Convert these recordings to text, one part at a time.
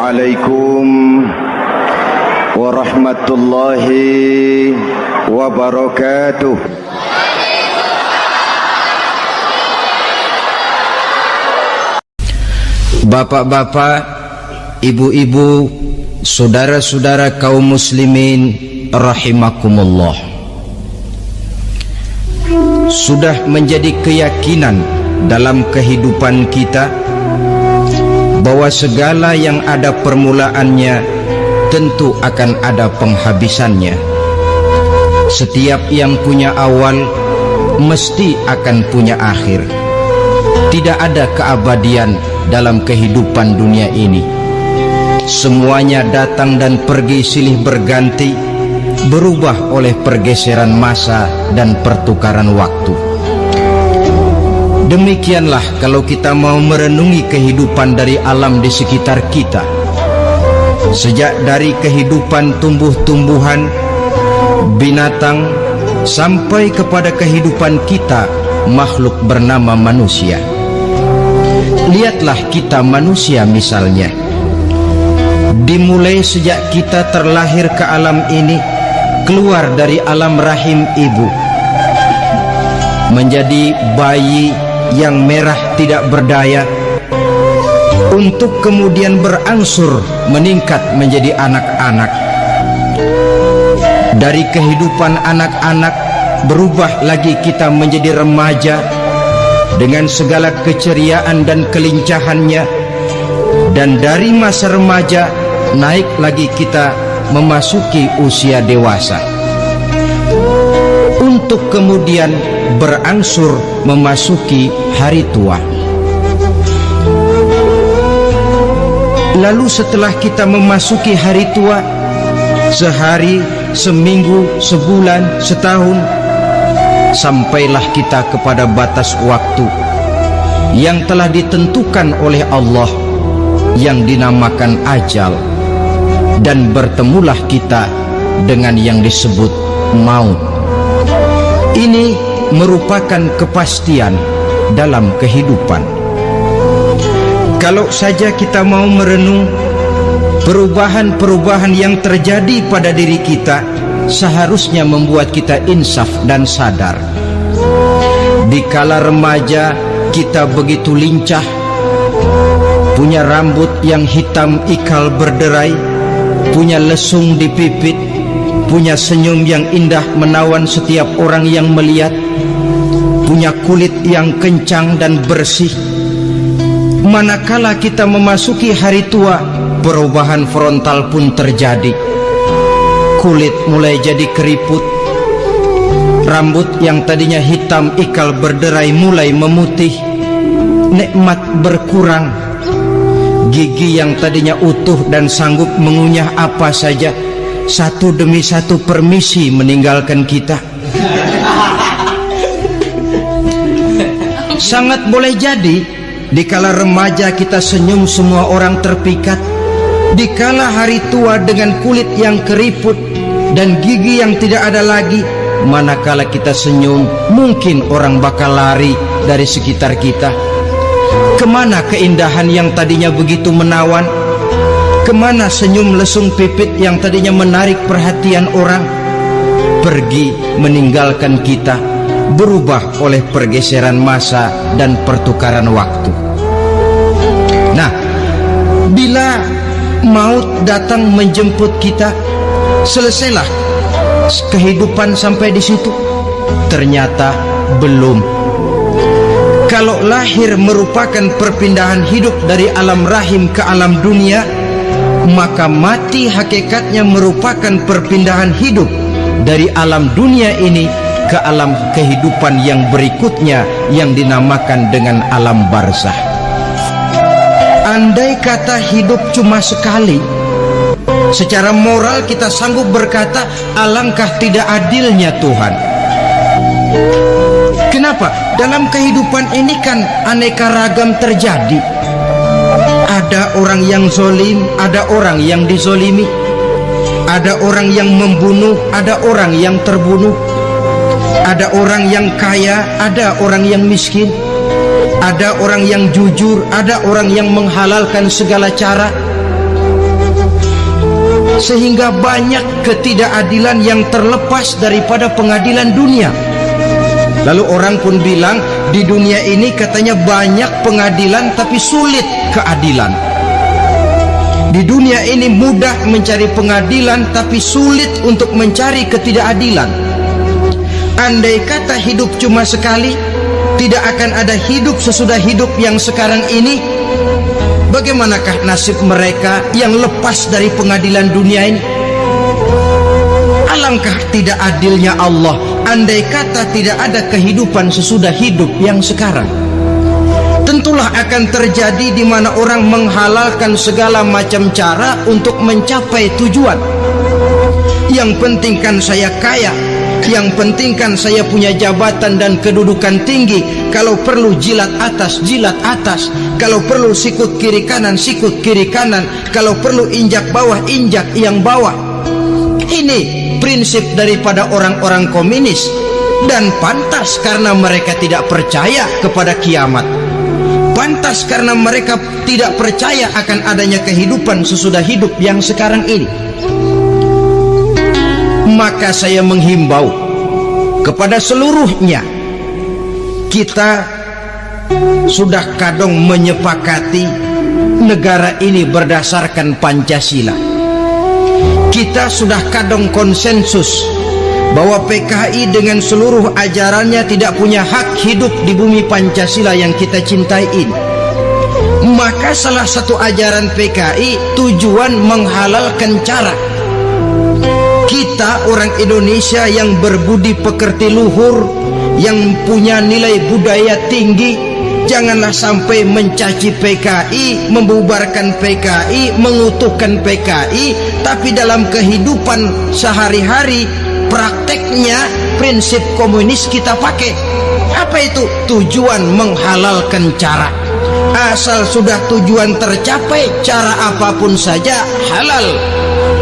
Assalamualaikum warahmatullahi wabarakatuh. Bapak-bapak, ibu-ibu, saudara-saudara kaum muslimin rahimakumullah. Sudah menjadi keyakinan dalam kehidupan kita bahwa segala yang ada permulaannya tentu akan ada penghabisannya. Setiap yang punya awal mesti akan punya akhir. Tidak ada keabadian dalam kehidupan dunia ini. Semuanya datang dan pergi silih berganti, berubah oleh pergeseran masa dan pertukaran waktu. Demikianlah kalau kita mau merenungi kehidupan dari alam di sekitar kita. Sejak dari kehidupan tumbuh-tumbuhan, binatang, sampai kepada kehidupan kita, makhluk bernama manusia. Lihatlah kita manusia misalnya. Dimulai sejak kita terlahir ke alam ini, keluar dari alam rahim ibu, menjadi bayi yang merah tidak berdaya, untuk kemudian berangsur meningkat menjadi anak-anak. Dari kehidupan anak-anak berubah lagi kita menjadi remaja dengan segala keceriaan dan kelincahannya, dan dari masa remaja naik lagi kita memasuki usia dewasa, untuk kemudian berangsur memasuki hari tua. Lalu setelah kita memasuki hari tua, sehari, seminggu, sebulan, setahun, sampailah kita kepada batas waktu yang telah ditentukan oleh Allah, yang dinamakan ajal, dan bertemulah kita dengan yang disebut maut. Ini merupakan kepastian dalam kehidupan. Kalau saja kita mau merenung perubahan-perubahan yang terjadi pada diri kita, seharusnya membuat kita insaf dan sadar. Dikala remaja kita begitu lincah, punya rambut yang hitam ikal berderai, punya lesung di pipit, punya senyum yang indah menawan setiap orang yang melihat, punya kulit yang kencang dan bersih. Manakala kita memasuki hari tua, perubahan frontal pun terjadi. Kulit mulai jadi keriput, rambut yang tadinya hitam ikal berderai mulai memutih, nikmat berkurang, gigi yang tadinya utuh dan sanggup mengunyah apa saja, satu demi satu permisi meninggalkan kita. Sangat boleh jadi dikala remaja kita senyum semua orang terpikat, dikala hari tua dengan kulit yang keriput dan gigi yang tidak ada lagi, manakala kita senyum mungkin orang bakal lari dari sekitar kita. Kemana keindahan yang tadinya begitu menawan? Kemana senyum lesung pipit yang tadinya menarik perhatian orang? Pergi meninggalkan kita, berubah oleh pergeseran masa dan pertukaran waktu. Nah, bila maut datang menjemput kita, selesailah kehidupan sampai di situ? Ternyata belum. Kalau lahir merupakan perpindahan hidup dari alam rahim ke alam dunia, maka mati hakikatnya merupakan perpindahan hidup dari alam dunia ini ke alam kehidupan yang berikutnya, yang dinamakan dengan alam barzah. Andai kata hidup cuma sekali, secara moral kita sanggup berkata, alangkah tidak adilnya Tuhan. Kenapa? Dalam kehidupan ini kan aneka ragam terjadi. Ada orang yang zolim, ada orang yang dizolimi, ada orang yang membunuh, ada orang yang terbunuh, ada orang yang kaya, ada orang yang miskin, ada orang yang jujur, ada orang yang menghalalkan segala cara, sehingga banyak ketidakadilan yang terlepas daripada pengadilan dunia. Lalu orang pun bilang, di dunia ini katanya banyak pengadilan tapi sulit keadilan. Di dunia ini mudah mencari pengadilan tapi sulit untuk mencari ketidakadilan. Andai kata hidup cuma sekali, tidak akan ada hidup sesudah hidup yang sekarang ini. Bagaimanakah nasib mereka yang lepas dari pengadilan dunia ini? Alangkah tidak adilnya Allah andai kata tidak ada kehidupan sesudah hidup yang sekarang. Tentulah akan terjadi di mana orang menghalalkan segala macam cara untuk mencapai tujuan. Yang penting kan saya kaya, yang penting kan saya punya jabatan dan kedudukan tinggi. Kalau perlu jilat atas, kalau perlu sikut kiri kanan, sikut kiri kanan, kalau perlu injak bawah, injak yang bawah. Ini prinsip daripada orang-orang komunis, dan pantas karena mereka tidak percaya kepada kiamat. Pantas karena mereka tidak percaya akan adanya kehidupan sesudah hidup yang sekarang ini. Maka saya menghimbau kepada seluruhnya, kita sudah kadung menyepakati negara ini berdasarkan Pancasila. Kita sudah kadung konsensus bahwa PKI dengan seluruh ajarannya tidak punya hak hidup di bumi Pancasila yang kita cintai ini. Maka salah satu ajaran PKI tujuan menghalalkan cara. Kita orang Indonesia yang berbudi pekerti luhur, yang punya nilai budaya tinggi, janganlah sampai mencaci PKI, membubarkan PKI, mengutuhkan PKI, tapi dalam kehidupan sehari-hari prakteknya prinsip komunis kita pakai. Apa itu? Tujuan menghalalkan cara. Asal sudah tujuan tercapai, cara apapun saja halal.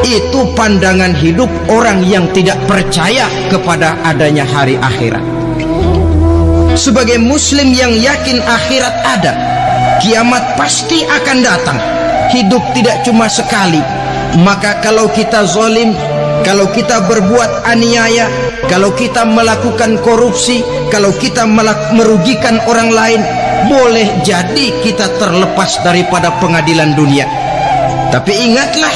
Itu pandangan hidup orang yang tidak percaya kepada adanya hari akhirat. Sebagai muslim yang yakin akhirat ada, kiamat pasti akan datang. Hidup tidak cuma sekali. Maka kalau kita zalim, kalau kita berbuat aniaya, kalau kita melakukan korupsi, kalau kita merugikan orang lain, boleh jadi kita terlepas daripada pengadilan dunia. Tapi ingatlah,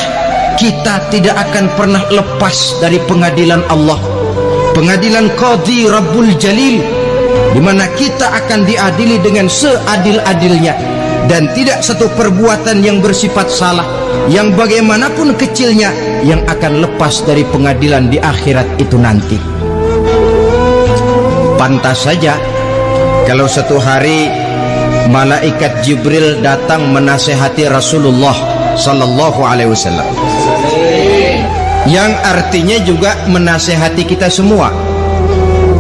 kita tidak akan pernah lepas dari pengadilan Allah, pengadilan Qadhi Rabbul Jalil, di mana kita akan diadili dengan seadil-adilnya, dan tidak satu perbuatan yang bersifat salah, yang bagaimanapun kecilnya, yang akan lepas dari pengadilan di akhirat itu nanti. Pantas saja kalau satu hari malaikat Jibril datang menasihati Rasulullah sallallahu alaihi wasallam, yang artinya juga menasihati kita semua.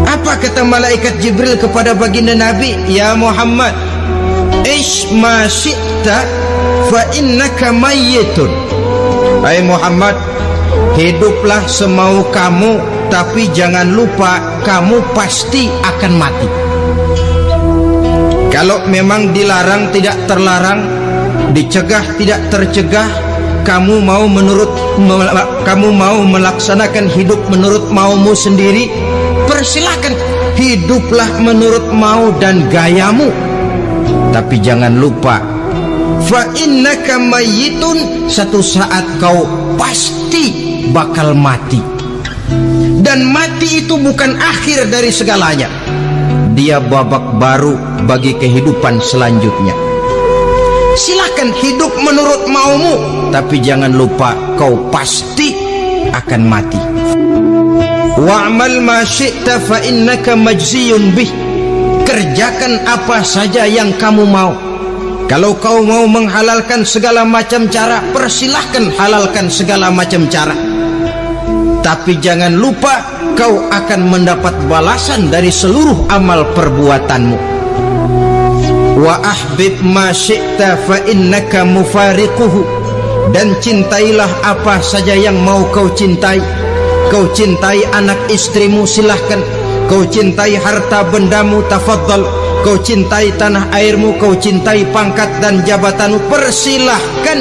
Apa kata malaikat Jibril kepada baginda Nabi? Ya Muhammad, ish ma syi'ta fa innaka mayyitun. Hai Muhammad, hiduplah semau kamu, tapi jangan lupa kamu pasti akan mati. Kalau memang dilarang tidak terlarang, dicegah tidak tercegah, kamu mau melaksanakan hidup menurut maumu sendiri, persilahkan, hiduplah menurut mau dan gayamu. Tapi jangan lupa, fa innaka mayyitun, satu saat kau pasti bakal mati. Dan mati itu bukan akhir dari segalanya, dia babak baru bagi kehidupan selanjutnya. Silakan hidup menurut maumu, tapi jangan lupa kau pasti akan mati. Wa'mal ma syi'ta fa innaka majziyun bih. Kerjakan apa saja yang kamu mau. Kalau kau mau menghalalkan segala macam cara, persilahkan halalkan segala macam cara. Tapi jangan lupa kau akan mendapat balasan dari seluruh amal perbuatanmu. Wa ahbib ma syi'ta fa innaka mufariquhu. Dan cintailah apa saja yang mau kau cintai. Kau cintai anak istrimu, silahkan. Kau cintai harta bendamu, tafadhal. Kau cintai tanah airmu, kau cintai pangkat dan jabatanmu, persilahkan.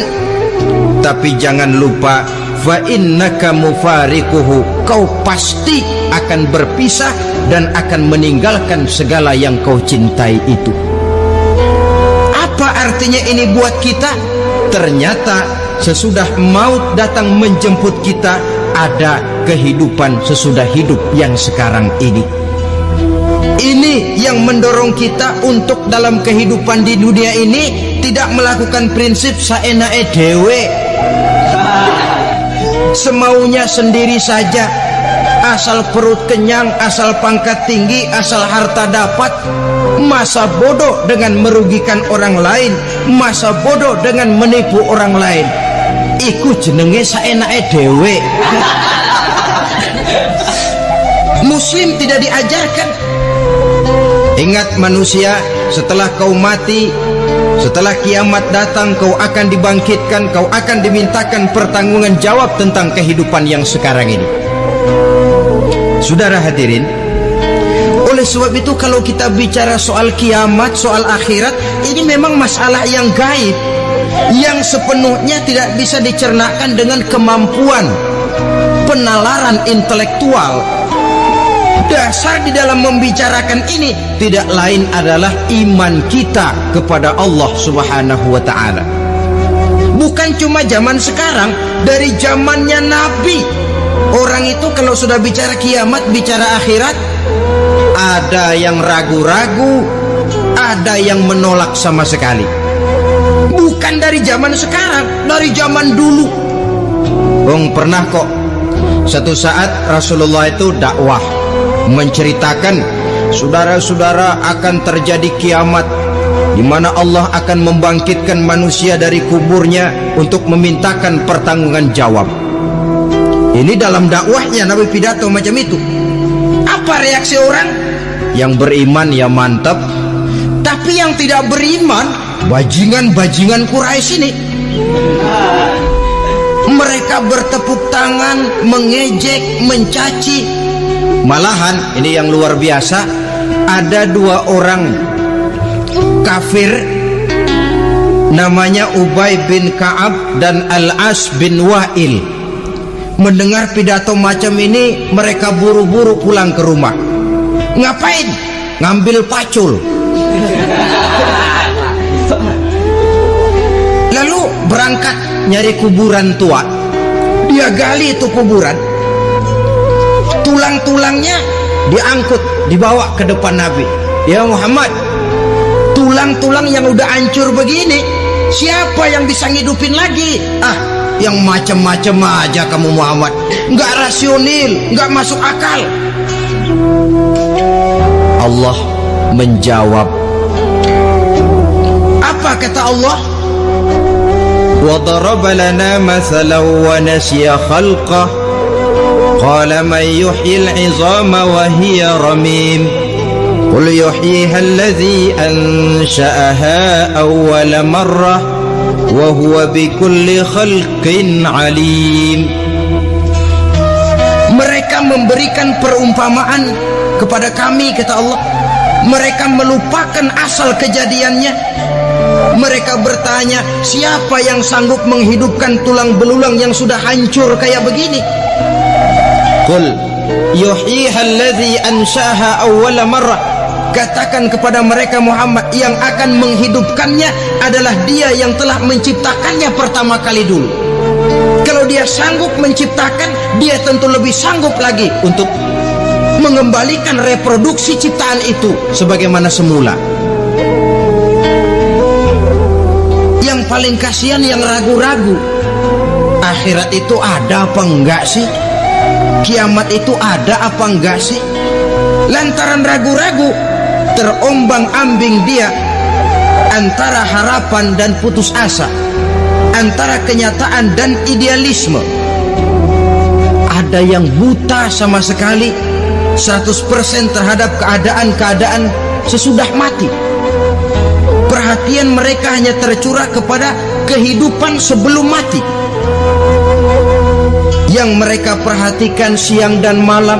Tapi jangan lupa, fa innaka mufariquhu, kau pasti akan berpisah dan akan meninggalkan segala yang kau cintai itu. Apa artinya ini buat kita? Ternyata sesudah maut datang menjemput kita, ada kehidupan sesudah hidup yang sekarang ini. Ini yang mendorong kita untuk dalam kehidupan di dunia ini tidak melakukan prinsip saenake dewe, semaunya sendiri saja, asal perut kenyang, asal pangkat tinggi, asal harta dapat. Masa bodoh dengan merugikan orang lain, masa bodoh dengan menipu orang lain. Iku jenenge saenake dewe. Muslim tidak diajarkan. Ingat manusia, setelah kau mati, setelah kiamat datang, kau akan dibangkitkan, kau akan dimintakan pertanggungan jawab tentang kehidupan yang sekarang ini. Saudara hadirin, oleh sebab itu kalau kita bicara soal kiamat, soal akhirat, ini memang masalah yang gaib, yang sepenuhnya tidak bisa dicernakan dengan kemampuan penalaran intelektual. Dasar di dalam membicarakan ini tidak lain adalah iman kita kepada Allah Subhanahu wa ta'ala. Bukan cuma zaman sekarang, dari zamannya Nabi, orang itu kalau sudah bicara kiamat, bicara akhirat, ada yang ragu-ragu, ada yang menolak sama sekali. Bukan dari zaman sekarang, dari zaman dulu. Pernah kok satu saat Rasulullah itu dakwah menceritakan, saudara-saudara, akan terjadi kiamat di mana Allah akan membangkitkan manusia dari kuburnya untuk memintakan pertanggungan jawab. Ini dalam dakwahnya Nabi pidato macam itu. Apa reaksi orang? Yang beriman ya mantap, tapi yang tidak beriman, bajingan-bajingan Quraisy ini, mereka bertepuk tangan, mengejek, mencaci. Malahan ini yang luar biasa, ada dua orang kafir namanya Ubay bin Ka'ab dan Al-As bin Wa'il. Mendengar pidato macam ini, mereka buru-buru pulang ke rumah. Ngapain? Ngambil pacul. Lalu berangkat nyari kuburan tua. Dia gali itu kuburan, tulang-tulangnya diangkut, dibawa ke depan Nabi. Ya Muhammad, tulang-tulang yang udah hancur begini, siapa yang bisa ngidupin lagi? Yang macam-macam aja kamu Muhammad, nggak rasional, nggak masuk akal. Allah menjawab. Apa kata Allah? وَضَرَبَ لَنَا مَثَلًا وَنَسِيَ خَلْقَهُ قَالَ مَنْ يُحْيِي الْعِظَامَ وَهِيَ رَمِيمٌ قُلْ يُحْيِيهَا الَّذِي أَنْشَأَهَا أَوَّلَ مَرَّةٍ وَهُوَ بِكُلِّ خَلْقٍ عَلِيمٌ. Mereka memberikan perumpamaan kepada kami, kata Allah. Mereka melupakan asal kejadiannya. Mereka bertanya, siapa yang sanggup menghidupkan tulang belulang yang sudah hancur kayak begini? Qul yuhyiha alladhi ansha'aha awwala marrah. Katakan kepada mereka Muhammad, yang akan menghidupkannya adalah Dia yang telah menciptakannya pertama kali dulu. Kalau Dia sanggup menciptakan, Dia tentu lebih sanggup lagi untuk mengembalikan reproduksi ciptaan itu sebagaimana semula. Yang paling kasihan yang ragu-ragu, akhirat itu ada apa enggak sih? Kiamat itu ada apa enggak sih? Lantaran ragu-ragu, terombang-ambing dia antara harapan dan putus asa, antara kenyataan dan idealisme. Ada yang buta sama sekali 100% terhadap keadaan-keadaan sesudah mati. Perhatian mereka hanya tercurah kepada kehidupan sebelum mati. Yang mereka perhatikan siang dan malam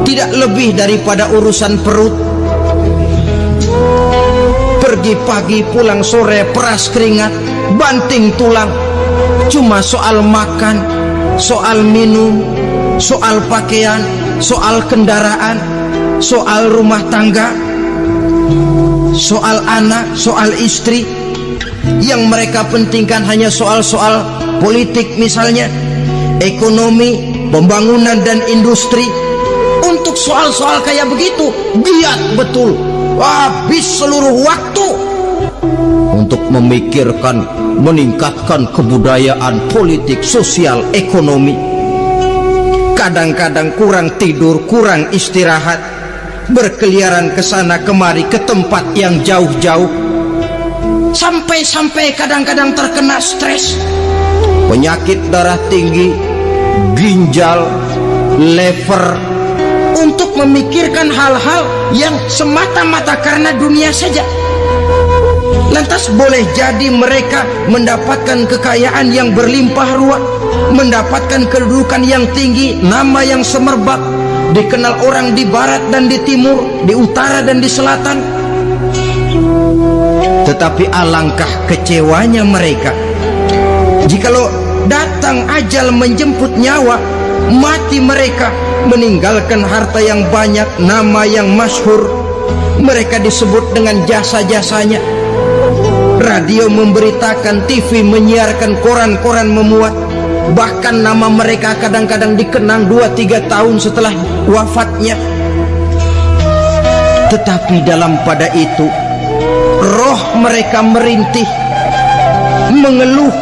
tidak lebih daripada urusan perut. Pergi pagi, pulang sore, peras keringat, banting tulang. Cuma soal makan, soal minum, soal pakaian, soal kendaraan, soal rumah tangga, soal anak, soal istri. Yang mereka pentingkan hanya soal-soal politik misalnya, ekonomi, pembangunan dan industri. Untuk soal-soal kayak begitu giat betul, habis seluruh waktu untuk memikirkan meningkatkan kebudayaan, politik, sosial, ekonomi. Kadang-kadang kurang tidur, kurang istirahat, berkeliaran ke sana kemari ke tempat yang jauh-jauh, sampai kadang-kadang terkena stres, penyakit darah tinggi, ginjal, lever, untuk memikirkan hal-hal yang semata-mata karena dunia saja. Lantas boleh jadi mereka mendapatkan kekayaan yang berlimpah ruah, mendapatkan kedudukan yang tinggi, nama yang semerbak, dikenal orang di barat dan di timur, di utara dan di selatan. Tetapi alangkah kecewanya mereka jikalau datang ajal menjemput nyawa, mati mereka meninggalkan harta yang banyak, nama yang masyhur. Mereka disebut dengan jasa-jasanya. Radio memberitakan, TV menyiarkan, koran-koran memuat. Bahkan nama mereka kadang-kadang dikenang 2-3 tahun setelah wafatnya. Tetapi dalam pada itu roh mereka merintih, mengeluh,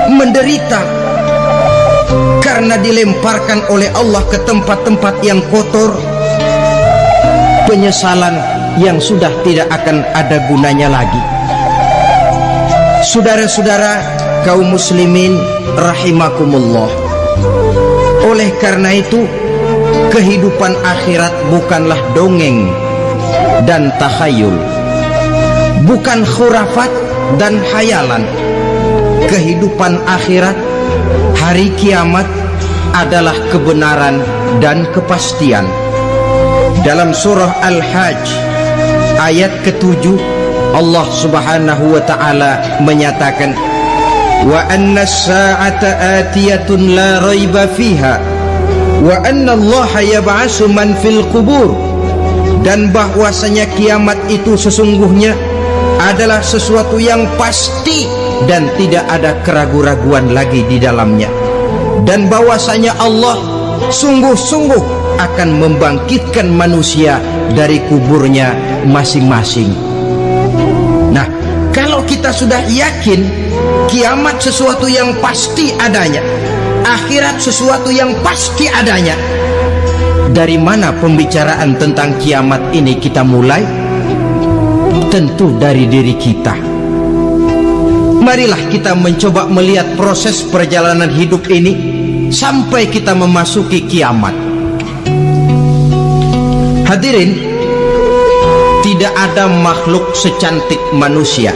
menderita, karena dilemparkan oleh Allah ke tempat-tempat yang kotor, penyesalan yang sudah tidak akan ada gunanya lagi. Saudara-saudara kaum muslimin rahimakumullah, oleh karena itu kehidupan akhirat bukanlah dongeng dan takhayul, bukan khurafat dan khayalan. Kehidupan akhirat, hari kiamat adalah kebenaran dan kepastian. Dalam surah Al-Hajj ayat ke-7, Allah subhanahu wa ta'ala menyatakan, wa anna as-sa'ata atiyatun la raiba fiha wa anna allaha yab'asu man fil qubur. Dan bahwasanya kiamat itu sesungguhnya adalah sesuatu yang pasti dan tidak ada keraguan-raguan lagi di dalamnya, dan bahwasanya Allah sungguh-sungguh akan membangkitkan manusia dari kuburnya masing-masing. Nah, kalau kita sudah yakin kiamat sesuatu yang pasti adanya, akhirat sesuatu yang pasti adanya, dari mana pembicaraan tentang kiamat ini kita mulai? Tentu dari diri kita. Marilah kita mencoba melihat proses perjalanan hidup ini sampai kita memasuki kiamat. Hadirin, tidak ada makhluk secantik manusia.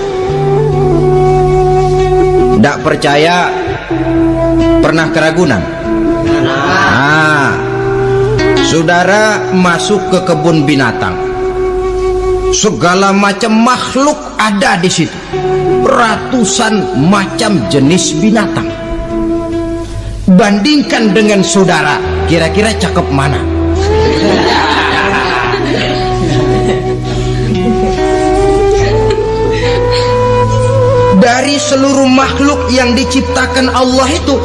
Tidak percaya? Pernah ke Ragunan? Nah, saudara masuk ke kebun binatang, segala macam makhluk ada di situ, ratusan macam jenis binatang. Bandingkan dengan saudara, kira-kira cakep mana? Dari seluruh makhluk yang diciptakan Allah itu,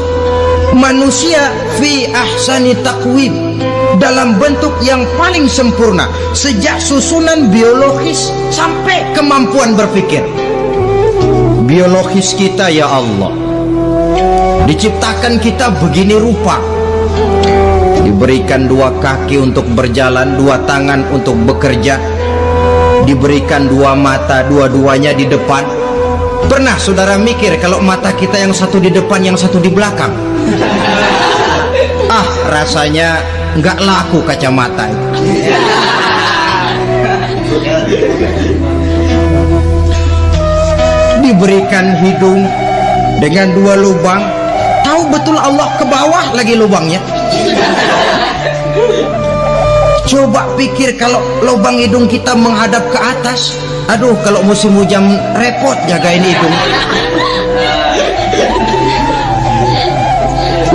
manusia fi ahsani taqwim, dalam bentuk yang paling sempurna, sejak susunan biologis sampai kemampuan berpikir. Biologis kita ya Allah, diciptakan kita begini rupa, diberikan 2 kaki untuk berjalan, 2 tangan untuk bekerja, diberikan 2 mata, dua-duanya di depan. Pernah saudara mikir kalau mata kita yang satu di depan, yang satu di belakang? Ah, rasanya nggak laku kacamata. Diberikan hidung dengan 2 lubang, tahu betul Allah ke bawah lagi lubangnya. Coba pikir kalau lubang hidung kita menghadap ke atas. Aduh, kalau musim hujan repot jagain hidung.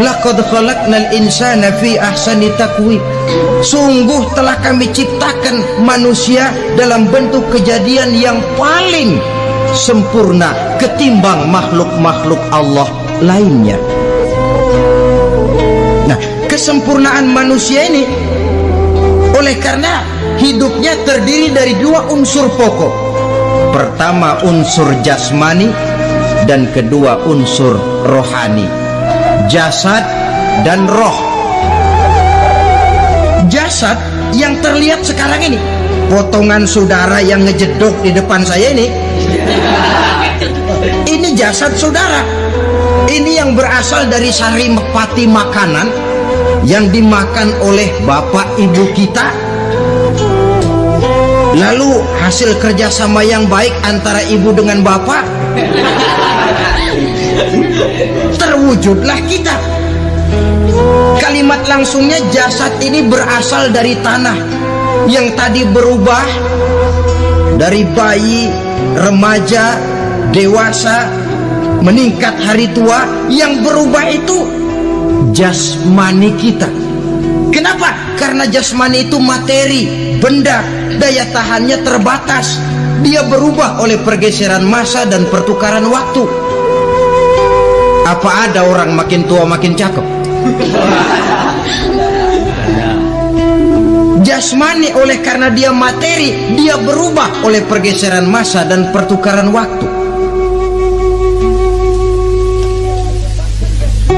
Laqad khalaqnal insana fi ahsani taqwim. Sungguh telah kami ciptakan manusia dalam bentuk kejadian yang paling sempurna ketimbang makhluk-makhluk Allah lainnya. Nah, kesempurnaan manusia ini oleh karena hidupnya terdiri dari dua unsur pokok. Pertama unsur jasmani dan kedua unsur rohani, jasad dan roh. Jasad yang terlihat sekarang ini, potongan saudara yang ngejedok di depan saya ini jasad saudara. Ini yang berasal dari sari mekpati makanan yang dimakan oleh bapak ibu kita. Lalu hasil kerjasama yang baik antara ibu dengan bapak, terwujudlah kita. Kalimat langsungnya, jasad ini berasal dari tanah yang tadi berubah dari bayi, remaja, dewasa, meningkat hari tua. Yang berubah itu jasmani kita. Kenapa? Karena jasmani itu materi, benda, daya tahannya terbatas. Dia berubah oleh pergeseran masa dan pertukaran waktu. Apa ada orang makin tua makin cakep? Jasmani oleh karena dia materi, dia berubah oleh pergeseran masa dan pertukaran waktu.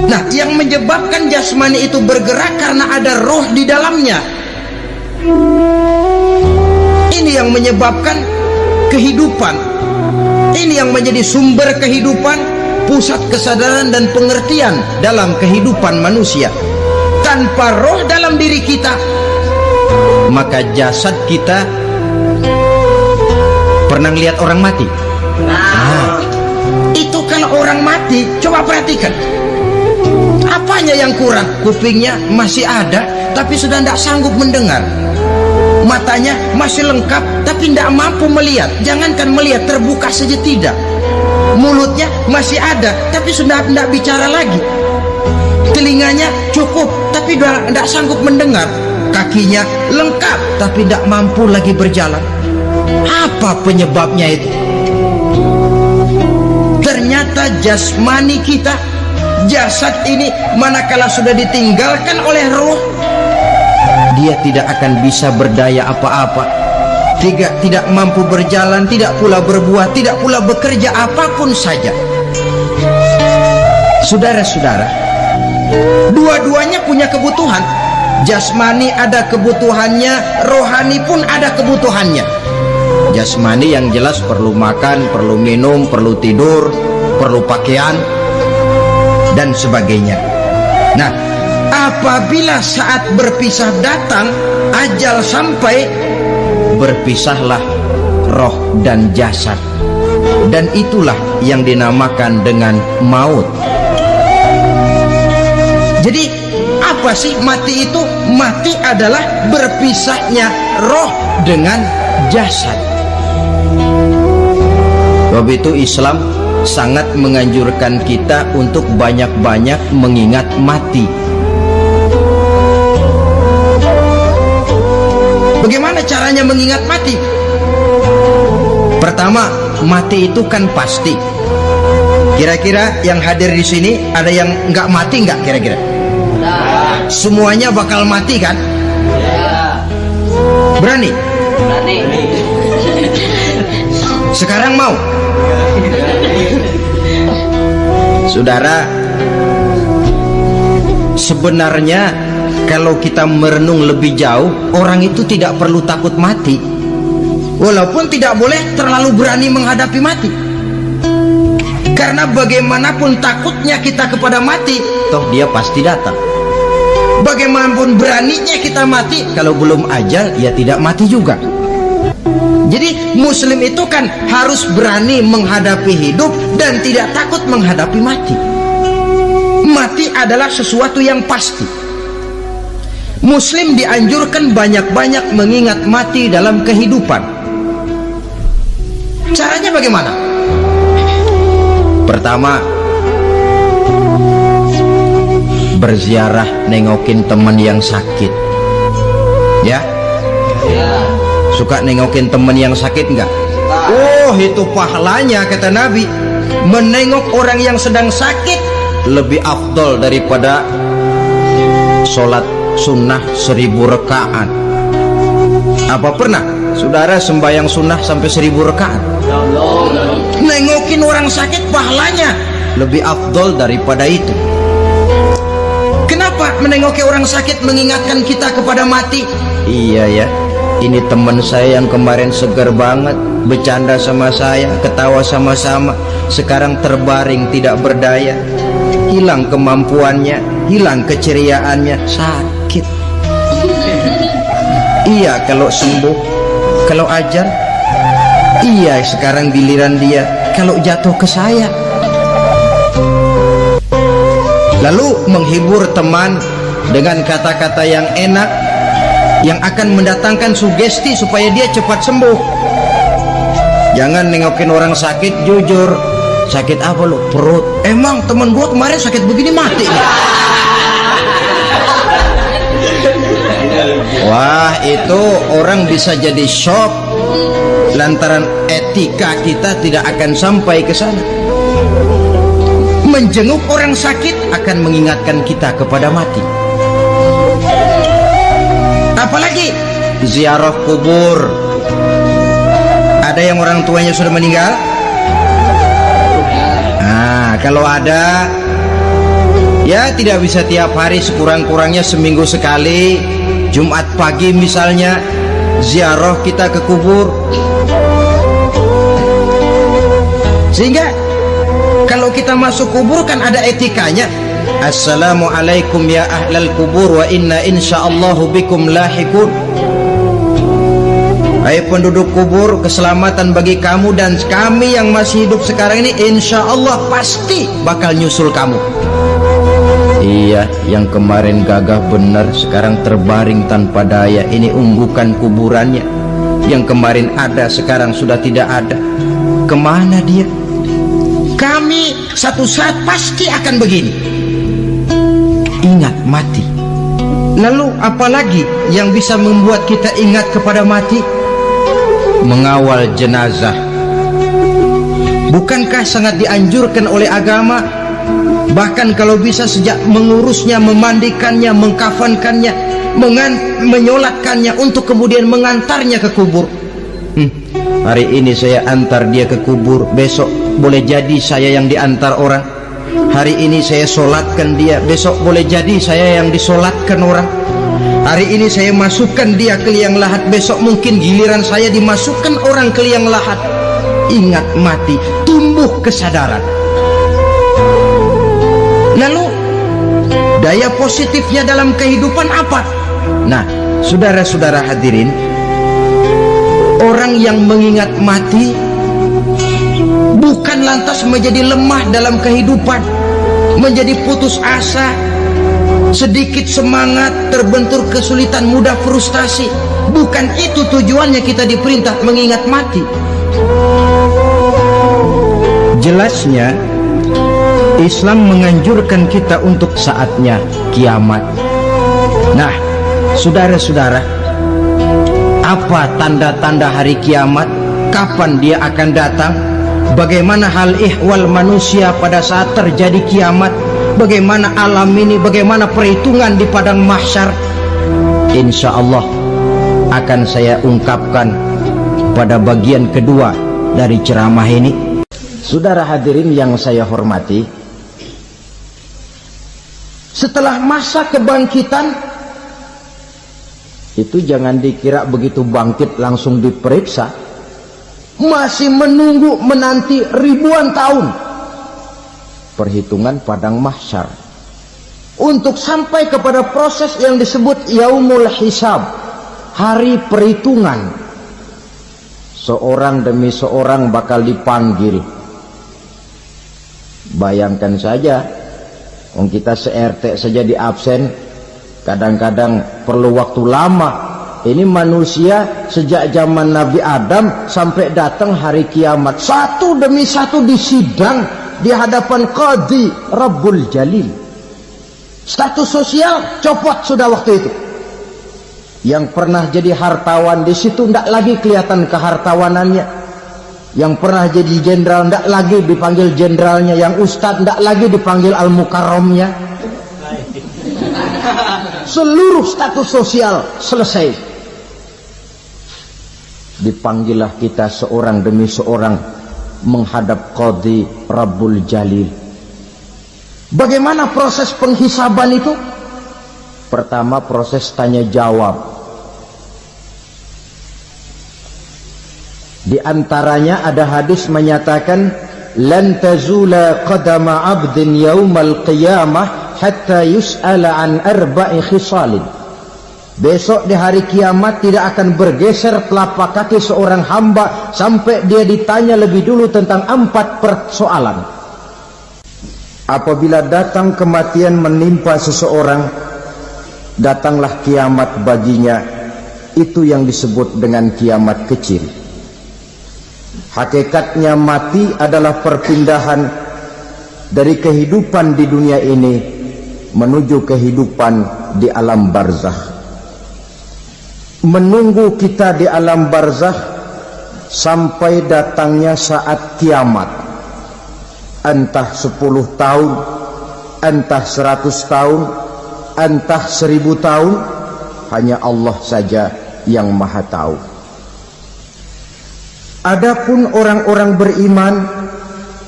Nah, yang menyebabkan jasmani itu bergerak karena ada roh di dalamnya. Ini yang menyebabkan kehidupan. Ini yang menjadi sumber kehidupan, pusat kesadaran dan pengertian dalam kehidupan manusia. Tanpa roh dalam diri kita, maka jasad kita. Pernah lihat orang mati? Nah, itu kalau orang mati, coba perhatikan. Apanya yang kurang? Kupingnya masih ada, tapi sudah tidak sanggup mendengar. Matanya masih lengkap, tapi tidak mampu melihat. Jangankan melihat, terbuka saja tidak. Mulutnya masih ada, tapi sudah tidak bicara lagi. Telinganya cukup, tapi sudah tidak sanggup mendengar. Kakinya lengkap, tapi tidak mampu lagi berjalan. Apa penyebabnya itu? Ternyata jasmani kita, jasad ini, manakala sudah ditinggalkan oleh roh, dia tidak akan bisa berdaya apa-apa, tidak mampu berjalan, tidak pula berbuat, tidak pula bekerja apapun saja. Saudara-saudara, dua-duanya punya kebutuhan. Jasmani ada kebutuhannya, rohani pun ada kebutuhannya. Jasmani yang jelas perlu makan, perlu minum, perlu tidur, perlu pakaian dan sebagainya. Nah, apabila saat berpisah datang, ajal sampai, berpisahlah roh dan jasad. Dan itulah yang dinamakan dengan maut. Jadi apa sih mati itu? Mati adalah berpisahnya roh dengan jasad. Sebab itu Islam sangat menganjurkan kita untuk banyak-banyak mengingat mati. Bagaimana caranya mengingat mati? Pertama, mati itu kan pasti. Kira-kira yang hadir di sini ada yang nggak mati nggak kira-kira? Semuanya bakal mati kan? Berani? Berani. Sekarang mau? Saudara, sebenarnya kalau kita merenung lebih jauh, orang itu tidak perlu takut mati. Walaupun tidak boleh terlalu berani menghadapi mati. Karena bagaimanapun takutnya kita kepada mati, toh dia pasti datang. Bagaimanapun beraninya kita mati, kalau belum ajal, ya tidak mati juga. Jadi muslim itu kan harus berani menghadapi hidup dan tidak takut menghadapi mati. Mati adalah sesuatu yang pasti. Muslim dianjurkan banyak-banyak mengingat mati dalam kehidupan. Caranya bagaimana? Pertama, berziarah nengokin teman yang sakit? Ya? Suka nengokin teman yang sakit enggak? Oh, itu pahalanya kata Nabi. Menengok orang yang sedang sakit lebih afdol daripada sholat sunnah 1000 rakaat. Apa pernah saudara sembahyang sunnah sampai 1000 rakaat? Nengokin orang sakit pahalanya lebih afdol daripada itu. Kenapa menengoki orang sakit mengingatkan kita kepada mati? Iya ya, ini teman saya yang kemarin segar banget, bercanda sama saya, ketawa sama-sama, sekarang terbaring tidak berdaya, hilang kemampuannya, hilang keceriaannya, sakit. Iya kalau sembuh, kalau ajar. Iya sekarang giliran dia, kalau jatuh ke saya. Lalu menghibur teman dengan kata-kata yang enak, yang akan mendatangkan sugesti supaya dia cepat sembuh. Jangan nengokin orang sakit, jujur, sakit apa lu? Perut. Emang temen gua kemarin sakit begini mati. Wah, itu orang bisa jadi shock lantaran etika kita tidak akan sampai ke sana. Menjenguk orang sakit akan mengingatkan kita kepada mati. Apalagi ziarah kubur. Ada yang orang tuanya sudah meninggal? Nah, kalau ada, ya tidak bisa tiap hari, sekurang-kurangnya seminggu sekali, Jumat pagi misalnya, ziarah kita ke kubur. Sehingga kalau kita masuk kubur kan ada etikanya. Assalamualaikum ya ahlal kubur wa inna insyaallahu bikum lahikun. Hai penduduk kubur, keselamatan bagi kamu dan kami yang masih hidup sekarang ini insyaallah pasti bakal nyusul kamu. Iya, yang kemarin gagah benar sekarang terbaring tanpa daya. Ini unggukan kuburannya. Yang kemarin ada sekarang sudah tidak ada. Kemana dia? Kami satu saat pasti akan begini. Ingat mati. Lalu apalagi yang bisa membuat kita ingat kepada mati? Mengawal jenazah. Bukankah sangat dianjurkan oleh agama? Bahkan kalau bisa sejak mengurusnya, memandikannya, mengkafankannya, menyolatkannya untuk kemudian mengantarnya ke kubur. Hari ini saya antar dia ke kubur, besok boleh jadi saya yang diantar orang. Hari ini saya solatkan dia, besok boleh jadi saya yang disolatkan orang. Hari ini saya masukkan dia ke liang lahat, besok mungkin giliran saya dimasukkan orang ke liang lahat. Ingat mati, tumbuh kesadaran. Lalu daya positifnya dalam kehidupan apa? Nah, saudara-saudara hadirin, orang yang mengingat mati bukan lantas menjadi lemah dalam kehidupan, menjadi putus asa, sedikit semangat, terbentur kesulitan, mudah frustasi. Bukan itu tujuannya kita diperintah mengingat mati. Jelasnya Islam menganjurkan kita untuk saatnya kiamat. Nah, saudara-saudara, apa tanda-tanda hari kiamat? Kapan dia akan datang? Bagaimana hal ihwal manusia pada saat terjadi kiamat? Bagaimana alam ini? Bagaimana perhitungan di padang mahsyar? Insya Allah akan saya ungkapkan pada bagian kedua dari ceramah ini. Saudara hadirin yang saya hormati, setelah masa kebangkitan itu jangan dikira begitu bangkit langsung diperiksa. Masih menunggu menanti ribuan tahun perhitungan padang mahsyar untuk sampai kepada proses yang disebut yaumul hisab, hari perhitungan. Seorang demi seorang bakal dipanggil. Bayangkan saja, kita se-RT saja di absen, kadang-kadang perlu waktu lama. Ini manusia sejak zaman Nabi Adam sampai datang hari kiamat, satu demi satu disidang di hadapan Qadhi Rabbul Jalil. Status sosial copot sudah waktu itu. Yang pernah jadi hartawan di situ tidak lagi kelihatan kehartawanannya. Yang pernah jadi jenderal tidak lagi dipanggil jenderalnya. Yang ustadz tidak lagi dipanggil al-mukarramnya. Seluruh status sosial selesai. Dipanggillah kita seorang demi seorang menghadap Qadhi Rabbul Jalil. Bagaimana proses penghisaban itu? Pertama proses tanya jawab. Di antaranya ada hadis menyatakan lan tazula qadama 'abdin yaumal qiyamah hatta yus'ala an arba'i khisalin. Besok di hari kiamat tidak akan bergeser telapak kaki seorang hamba sampai dia ditanya lebih dulu tentang 4 persoalan. Apabila datang kematian menimpa seseorang, datanglah kiamat baginya. Itu yang disebut dengan kiamat kecil. Hakikatnya mati adalah perpindahan dari kehidupan di dunia ini menuju kehidupan di alam barzakh. Menunggu kita di alam barzakh sampai datangnya saat kiamat. Entah 10 tahun, entah 100 tahun, entah 1000 tahun, hanya Allah saja yang maha tahu. Adapun orang-orang beriman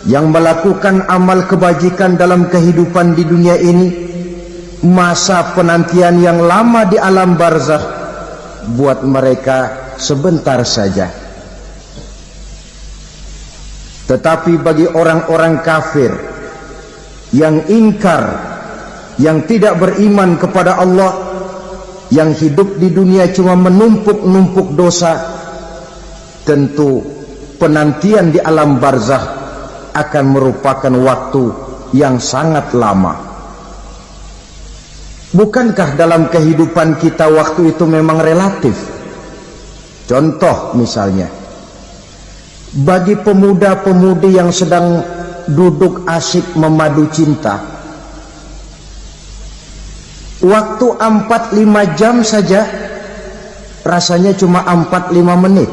yang melakukan amal kebajikan dalam kehidupan di dunia ini, masa penantian yang lama di alam barzakh buat mereka sebentar saja. Tetapi bagi orang-orang kafir yang ingkar, yang tidak beriman kepada Allah, yang hidup di dunia cuma menumpuk-numpuk dosa, tentu penantian di alam barzakh akan merupakan waktu yang sangat lama. Bukankah dalam kehidupan kita waktu itu memang relatif? Contoh misalnya, bagi pemuda-pemudi yang sedang duduk asyik memadu cinta, waktu 4-5 jam saja rasanya cuma 4-5 menit.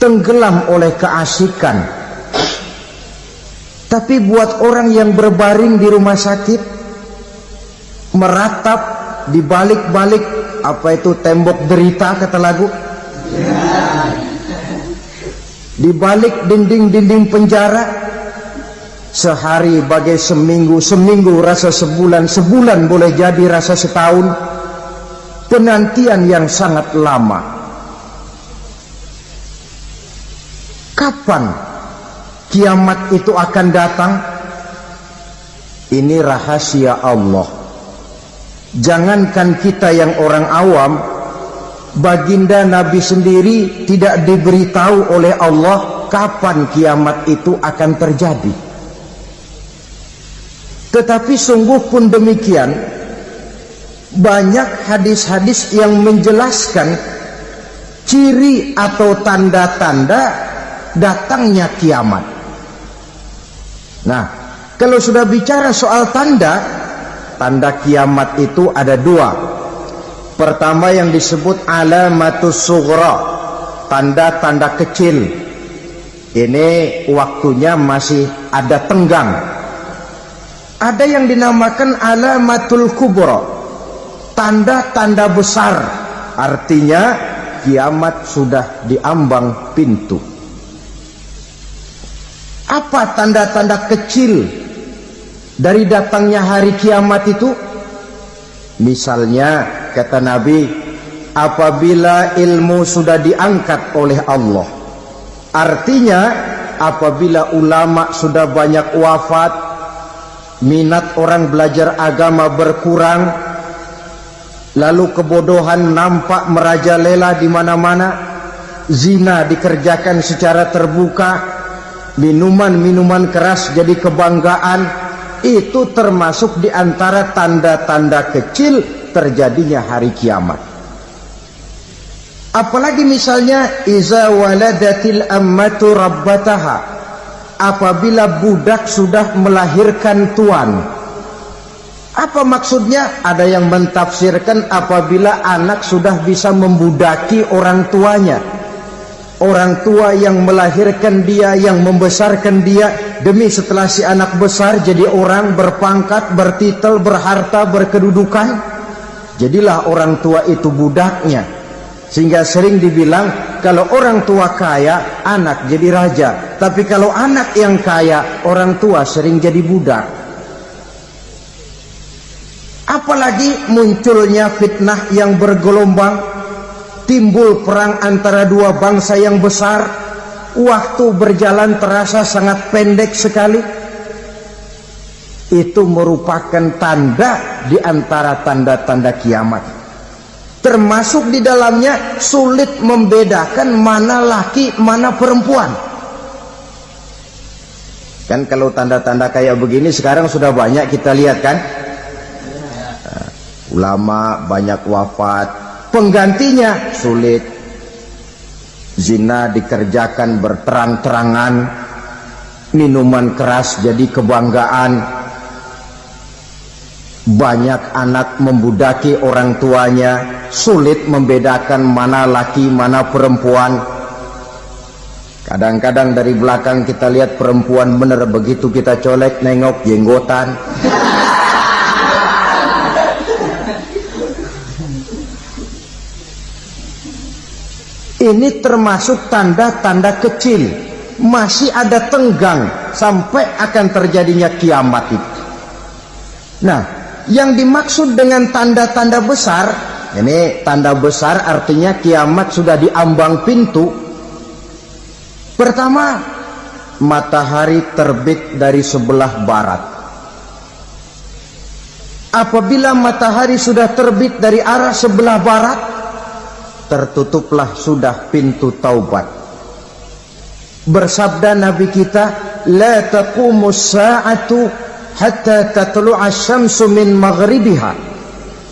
Tenggelam oleh keasikan. Tapi buat orang yang berbaring di rumah sakit, meratap di balik-balik apa itu tembok derita kata lagu, di balik dinding-dinding penjara, sehari bagai seminggu, seminggu rasa sebulan, sebulan boleh jadi rasa setahun. Penantian yang sangat lama. Kapan kiamat itu akan datang? Ini rahasia Allah. Jangankan kita yang orang awam, baginda Nabi sendiri tidak diberitahu oleh Allah kapan kiamat itu akan terjadi. Tetapi sungguh pun demikian, banyak hadis-hadis yang menjelaskan ciri atau tanda-tanda datangnya kiamat. Nah, kalau sudah bicara soal tanda kiamat itu ada 2. Pertama yang disebut alamatus sughra, tanda-tanda kecil. Ini waktunya masih ada tenggang. Ada yang dinamakan alamatul kubra, tanda-tanda besar, artinya kiamat sudah diambang pintu. Apa tanda-tanda kecil dari datangnya hari kiamat itu? Misalnya kata Nabi, apabila ilmu sudah diangkat oleh Allah, artinya apabila ulama sudah banyak wafat, minat orang belajar agama berkurang, lalu kebodohan nampak merajalela di mana-mana, zina dikerjakan secara terbuka, minuman-minuman keras jadi kebanggaan, itu termasuk di antara tanda-tanda kecil terjadinya hari kiamat. Apalagi misalnya iza waladatil ammatu rabbataha, apabila budak sudah melahirkan tuan, Apa maksudnya? Ada yang mentafsirkan apabila anak sudah bisa membudaki orang tuanya. Orang tua yang melahirkan dia, yang membesarkan dia, demi setelah si anak besar jadi orang berpangkat, bertitel, berharta, berkedudukan, jadilah orang tua itu budaknya. Sehingga sering dibilang kalau orang tua kaya, anak jadi raja. Tapi kalau anak yang kaya, orang tua sering jadi budak. Apalagi munculnya fitnah yang bergelombang, timbul perang antara dua bangsa yang besar, waktu berjalan terasa sangat pendek sekali. Itu merupakan tanda di antara tanda-tanda kiamat. Termasuk di dalamnya sulit membedakan mana laki, mana perempuan. Kan kalau tanda-tanda kayak begini sekarang sudah banyak kita lihat kan. Ulama banyak wafat, penggantinya sulit. Zina dikerjakan berterang-terangan, minuman keras jadi kebanggaan, banyak anak membudaki orang tuanya, sulit membedakan mana laki mana perempuan. Kadang-kadang dari belakang kita lihat perempuan bener, begitu kita colek nengok jenggotan. Ini termasuk tanda-tanda kecil, masih ada tenggang sampai akan terjadinya kiamat itu. Nah, yang dimaksud dengan tanda-tanda besar, ini tanda besar artinya kiamat sudah di ambang pintu. Pertama, matahari terbit dari sebelah barat. Apabila matahari sudah terbit dari arah sebelah barat, tertutuplah sudah pintu taubat. Bersabda Nabi kita, la taqumus sa'atu hatta tatlu'a syamsu min maghribiha.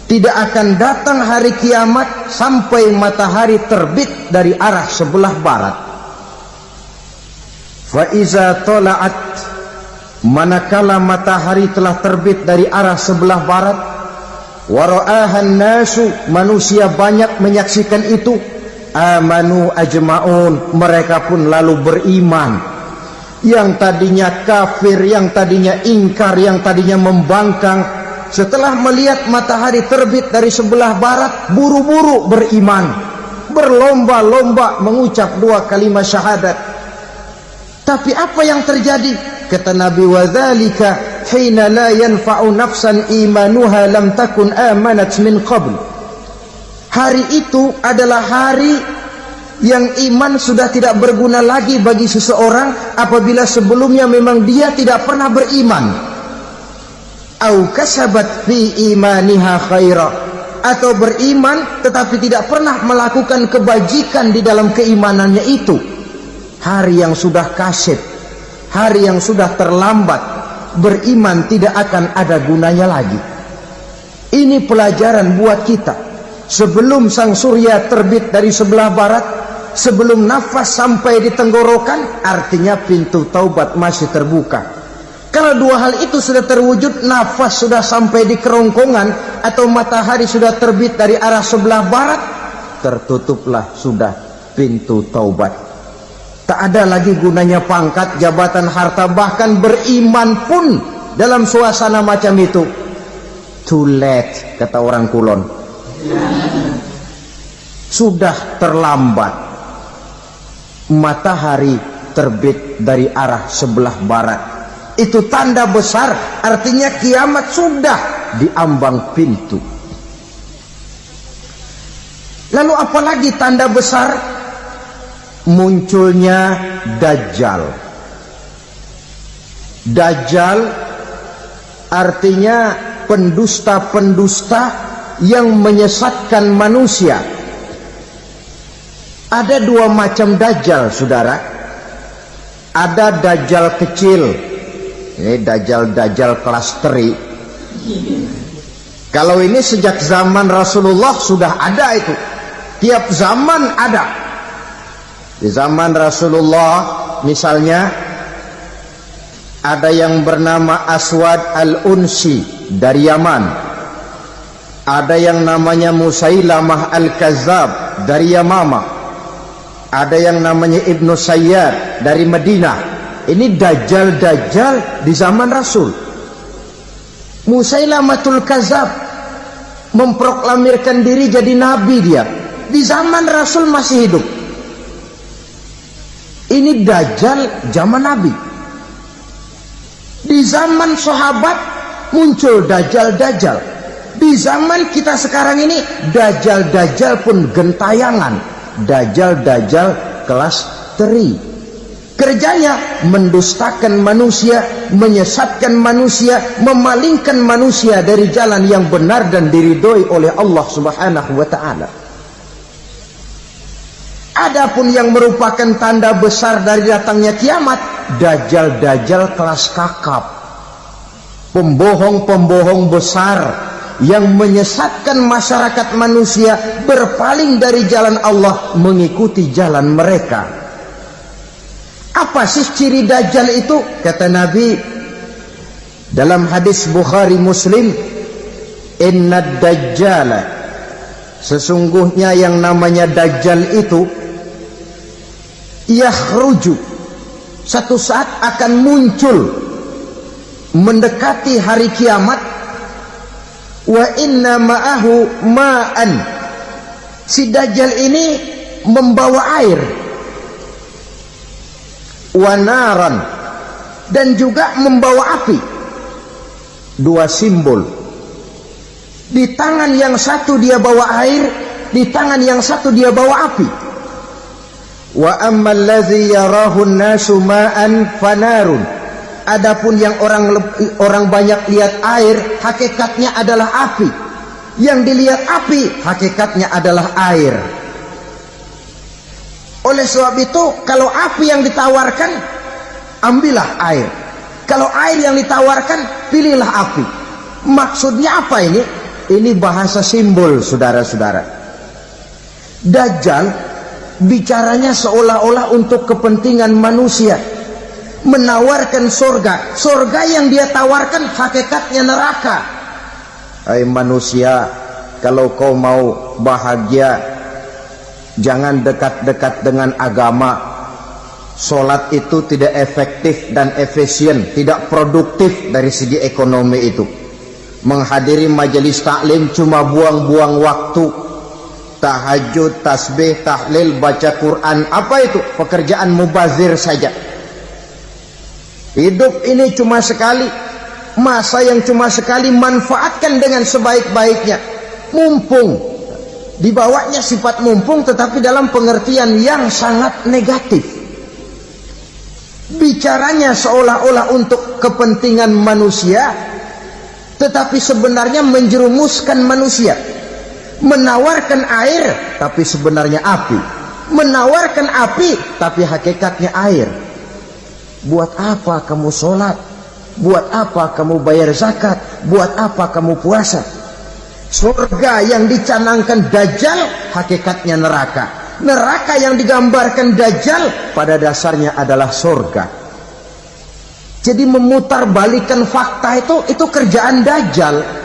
Tidak akan datang hari kiamat sampai matahari terbit dari arah sebelah barat. Fa iza tala'at, manakala matahari telah terbit dari arah sebelah barat, wara'ahan nasu, manusia banyak menyaksikan itu, amanu ajma'un, mereka pun lalu beriman. Yang tadinya kafir, yang tadinya ingkar, yang tadinya membangkang, setelah melihat matahari terbit dari sebelah barat, buru-buru beriman, berlomba-lomba mengucap dua kalimat syahadat. Tapi apa yang terjadi? Kata Nabi, wadzalika hina la yanfa'u nafsan imanuha lam takun amanat min qabl. Hari itu adalah hari yang iman sudah tidak berguna lagi bagi seseorang apabila sebelumnya memang dia tidak pernah beriman. Au kasabat fi imaniha khaira, atau beriman tetapi tidak pernah melakukan kebajikan di dalam keimanannya itu. Hari yang sudah kaset, hari yang sudah terlambat, beriman tidak akan ada gunanya lagi. Ini pelajaran buat kita. Sebelum sang surya terbit dari sebelah barat, sebelum nafas sampai di tenggorokan, artinya pintu taubat masih terbuka. Kalau dua hal itu sudah terwujud, nafas sudah sampai di kerongkongan atau matahari sudah terbit dari arah sebelah barat, tertutuplah sudah pintu taubat. Tak ada lagi gunanya pangkat, jabatan, harta, bahkan beriman pun dalam suasana macam itu. Too late, kata orang Kulon. Sudah terlambat. Matahari terbit dari arah sebelah barat. Itu tanda besar, artinya kiamat sudah di ambang pintu. Lalu apalagi tanda besar? Munculnya Dajjal. Dajjal artinya pendusta-pendusta yang menyesatkan manusia. Ada dua macam Dajjal, saudara. Ada Dajjal kecil, ini Dajjal kelas teri. Kalau ini sejak zaman Rasulullah sudah ada itu. Tiap zaman ada. Di zaman Rasulullah misalnya Ada yang bernama Aswad al-Unsi dari Yaman. Ada yang namanya Musailamah al-Kazzab dari Yamama. Ada yang namanya Ibnu Sayyad dari Madinah. Ini dajjal-dajjal di zaman Rasul. Musailamatul Kazzab memproklamirkan diri jadi nabi dia. Di zaman Rasul masih hidup. Ini dajjal zaman Nabi. Di zaman sahabat muncul dajjal-dajjal. Di zaman kita sekarang ini dajjal-dajjal pun gentayangan. Dajjal-dajjal kelas teri. Kerjanya mendustakan manusia, menyesatkan manusia, memalingkan manusia dari jalan yang benar dan diridhoi oleh Allah Subhanahu wa taala. Adapun yang merupakan tanda besar dari datangnya kiamat, dajjal-dajjal kelas kakap. Pembohong-pembohong besar yang menyesatkan masyarakat manusia berpaling dari jalan Allah mengikuti jalan mereka. Apa sih ciri dajjal itu? Kata Nabi dalam hadis Bukhari Muslim, "Innad dajjala", sesungguhnya yang namanya dajjal itu yakhruju, satu saat akan muncul mendekati hari kiamat. Wa inna ma'ahu ma'an, si dajjal ini membawa air, wa naran, dan juga membawa api. Dua simbol. Di tangan yang satu dia bawa air, di tangan yang satu dia bawa api. Wa ammal ladzi yarahu an-nasu ma'an fanarun, adapun yang orang banyak lihat air, hakikatnya adalah api. Yang dilihat api, hakikatnya adalah air. Oleh sebab itu, kalau api yang ditawarkan, ambillah air. Kalau air yang ditawarkan, pilihlah api. Maksudnya apa ini? Ini bahasa simbol, saudara-saudara. Dajjal bicaranya seolah-olah untuk kepentingan manusia, menawarkan surga. Surga yang dia tawarkan hakikatnya neraka. Hai manusia, kalau kau mau bahagia, jangan dekat-dekat dengan agama. Sholat itu tidak efektif dan efisien, tidak produktif dari segi ekonomi itu. Menghadiri majelis taklim cuma buang-buang waktu. Tahajud, tasbih, tahlil, baca Quran, apa itu? Pekerjaan mubazir saja. Hidup ini cuma sekali, masa yang cuma sekali, manfaatkan dengan sebaik-baiknya. Mumpung, dibawanya sifat mumpung tetapi dalam pengertian yang sangat negatif. Bicaranya seolah-olah untuk kepentingan manusia, tetapi sebenarnya menjerumuskan manusia. Menawarkan air, tapi sebenarnya api. Menawarkan api, tapi hakikatnya air. Buat apa kamu sholat? Buat apa kamu bayar zakat? Buat apa kamu puasa? Surga yang dicanangkan dajjal, hakikatnya neraka. Neraka yang digambarkan dajjal, pada dasarnya adalah surga. Jadi memutarbalikkan fakta itu kerjaan dajjal.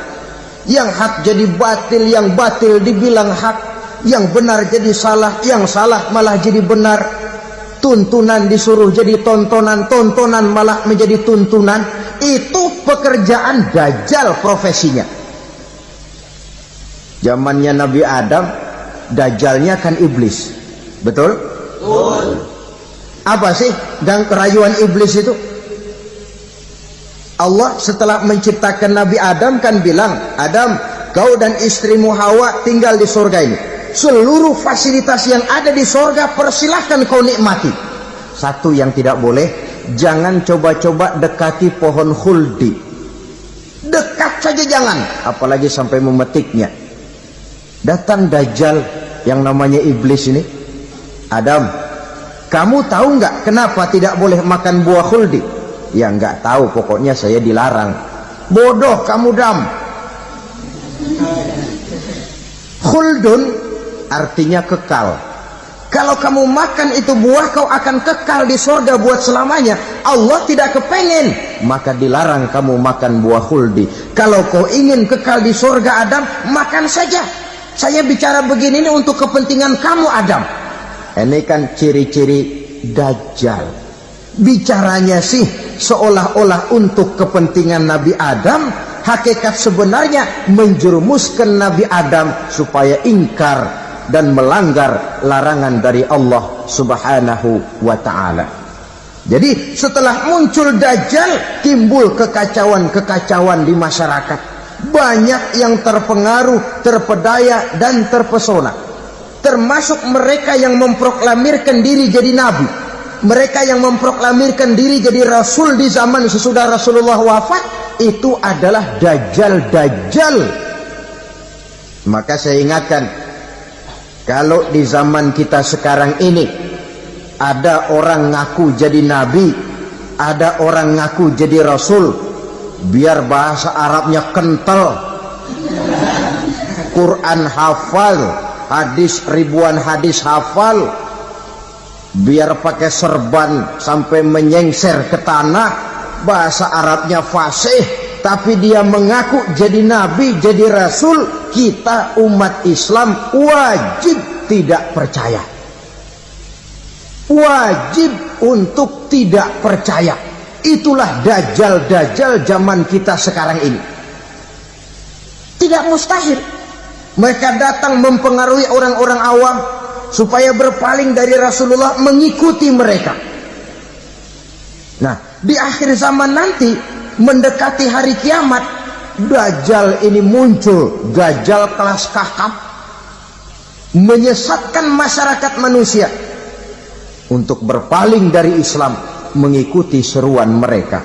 Yang hak jadi batil, yang batil dibilang hak, yang benar jadi salah, yang salah malah jadi benar. Tuntunan disuruh jadi tontonan, tontonan malah menjadi tuntunan. Itu pekerjaan dajjal profesinya. Zamannya Nabi Adam, dajjalnya kan iblis. Betul? Betul. Apa sih gang kerayuan iblis itu? Allah setelah menciptakan Nabi Adam kan bilang, Adam, kau dan istrimu Hawa tinggal di surga ini. Seluruh fasilitas yang ada di surga persilahkan kau nikmati. Satu yang tidak boleh, jangan coba-coba dekati pohon khuldi. Dekat saja jangan, apalagi sampai memetiknya. Datang dajjal yang namanya iblis ini. Adam, kamu tahu nggak kenapa tidak boleh makan buah khuldi? Ya nggak tahu, pokoknya saya dilarang. Bodoh kamu Dam. Khuldun artinya kekal. Kalau kamu makan itu buah, kau akan kekal di surga buat selamanya. Allah tidak kepengen, maka dilarang kamu makan buah khuldi. Kalau kau ingin kekal di surga Adam, makan saja. Saya bicara begini ini untuk kepentingan kamu Adam. Ini kan ciri-ciri Dajjal. Bicaranya sih seolah-olah untuk kepentingan Nabi Adam. Hakikat sebenarnya menjerumuskan Nabi Adam supaya ingkar dan melanggar larangan dari Allah Subhanahu wa ta'ala. Jadi setelah muncul Dajjal, timbul kekacauan-kekacauan di masyarakat. Banyak yang terpengaruh, terpedaya dan terpesona. Termasuk mereka yang memproklamirkan diri jadi nabi, mereka yang memproklamirkan diri jadi rasul di zaman sesudah Rasulullah wafat. Itu adalah Dajjal. Maka saya ingatkan, kalau di zaman kita sekarang ini ada orang ngaku jadi nabi, ada orang ngaku jadi rasul, biar bahasa Arabnya kental, Quran hafal, hadis ribuan hadis hafal, biar pakai serban sampai menyengser ke tanah, bahasa Arabnya fasih, tapi dia mengaku jadi nabi, jadi rasul. Kita umat Islam wajib tidak percaya, wajib untuk tidak percaya. Itulah Dajjal zaman kita sekarang ini. Tidak mustahil mereka datang mempengaruhi orang-orang awam supaya berpaling dari Rasulullah, mengikuti mereka. Nah, di akhir zaman nanti, mendekati hari kiamat, Dajjal ini muncul, Dajjal kelas kakap, menyesatkan masyarakat manusia untuk berpaling dari Islam, mengikuti seruan mereka.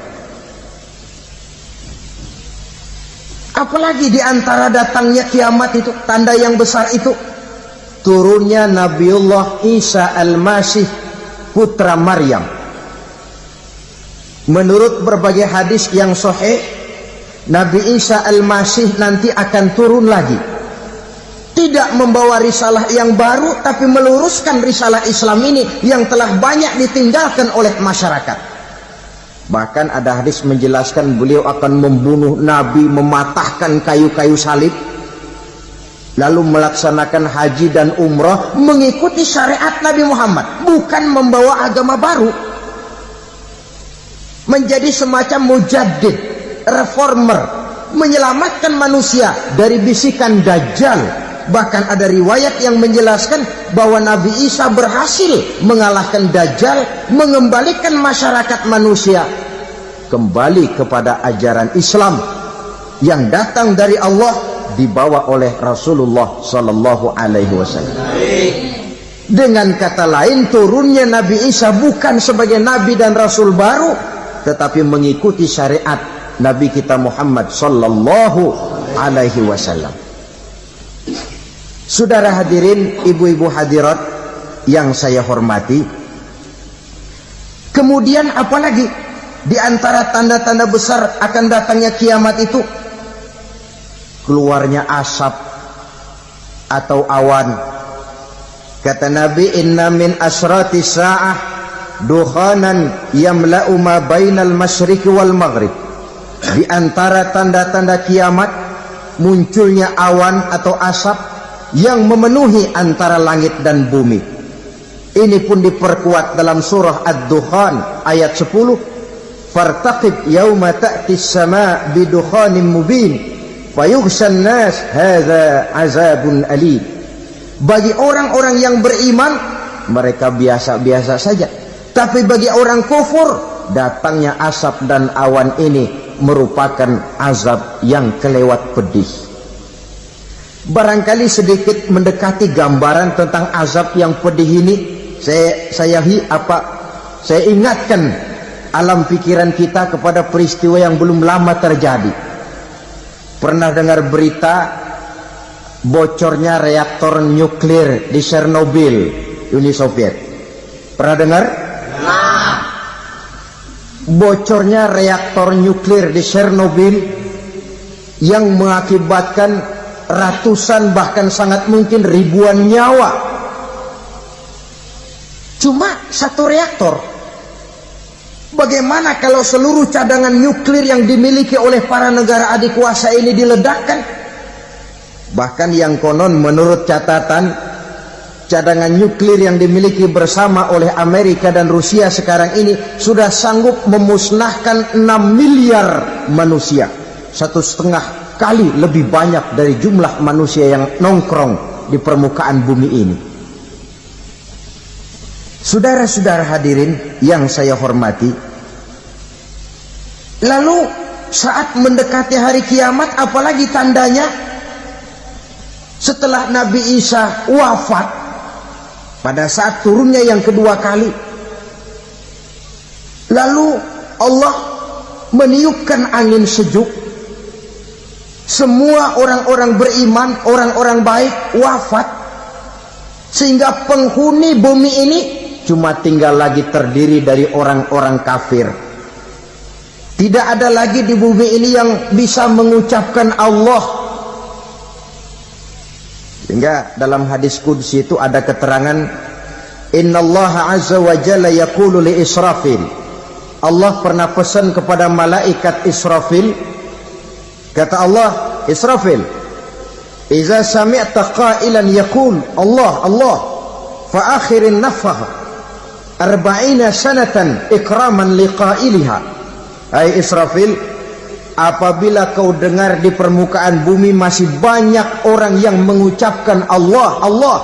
Apalagi di antara datangnya kiamat itu, tanda yang besar itu, turunnya Nabiullah Isa Al-Masih, putra Maryam. Menurut berbagai hadis yang sahih, Nabi Isa Al-Masih nanti akan turun lagi, tidak membawa risalah yang baru, tapi meluruskan risalah Islam ini yang telah banyak ditinggalkan oleh masyarakat. Bahkan ada hadis menjelaskan beliau akan membunuh Nabi, mematahkan kayu-kayu salib, lalu melaksanakan haji dan umrah mengikuti syariat Nabi Muhammad, bukan membawa agama baru. Menjadi semacam mujaddid, reformer, menyelamatkan manusia dari bisikan Dajjal. Bahkan ada riwayat yang menjelaskan bahwa Nabi Isa berhasil mengalahkan Dajjal, mengembalikan masyarakat manusia kembali kepada ajaran Islam yang datang dari Allah, dibawa oleh Rasulullah Sallallahu Alaihi Wasallam. Dengan kata lain, turunnya Nabi Isa bukan sebagai Nabi dan Rasul baru, tetapi mengikuti syariat Nabi kita Muhammad Sallallahu Alaihi Wasallam. Saudara hadirin, ibu-ibu hadirat yang saya hormati, kemudian apalagi di antara tanda-tanda besar akan datangnya kiamat itu? Keluarnya asap atau awan. Kata Nabi, inna min asrati sa'ah dukhanan yamla'u ma bainal masyriqi wal maghrib. Di antara tanda-tanda kiamat, munculnya awan atau asap yang memenuhi antara langit dan bumi. Ini pun diperkuat dalam surah Ad-Dukhan ayat 10. Fartaqib yauma ta'ti as-sama' bidukhanin mubin fayughshan nas hadza azabun alim. Bagi orang-orang yang beriman, mereka biasa-biasa saja. Tapi bagi orang kufur, datangnya asap dan awan ini merupakan azab yang kelewat pedih. Barangkali sedikit mendekati gambaran tentang azab yang pedih ini, saya ingatkan alam pikiran kita kepada peristiwa yang belum lama terjadi. Pernah dengar berita bocornya reaktor nuklir di Chernobyl, Uni Soviet? Pernah dengar? Nah. Bocornya reaktor nuklir di Chernobyl yang mengakibatkan ratusan bahkan sangat mungkin ribuan nyawa. cuma satu reaktor. Bagaimana kalau seluruh cadangan nuklir yang dimiliki oleh para negara adik kuasa ini diledakkan? Bahkan yang konon menurut catatan, cadangan nuklir yang dimiliki bersama oleh Amerika dan Rusia sekarang ini sudah sanggup memusnahkan 6 miliar manusia. 1,5 kali lebih banyak dari jumlah manusia yang nongkrong di permukaan bumi ini. Saudara-saudara hadirin yang saya hormati, lalu saat mendekati hari kiamat, apalagi tandanya setelah Nabi Isa wafat pada saat turunnya yang kedua kali, lalu Allah meniupkan angin sejuk, semua orang-orang beriman, orang-orang baik wafat, sehingga penghuni bumi ini cuma tinggal lagi terdiri dari orang-orang kafir. Tidak ada lagi di bumi ini yang bisa mengucapkan Allah. Sehingga dalam hadis qudsi itu ada keterangan, innallaha azza wa jalla yaqulu li Israfil. Allah pernah pesan kepada malaikat Israfil, kata Allah, Israfil, iza sami'ta qailan yaqul Allah Allah fa akhirin nafakh 40 sanatan ikraman liqailiha. Hai Israfil, apabila kau dengar di permukaan bumi masih banyak orang yang mengucapkan Allah Allah,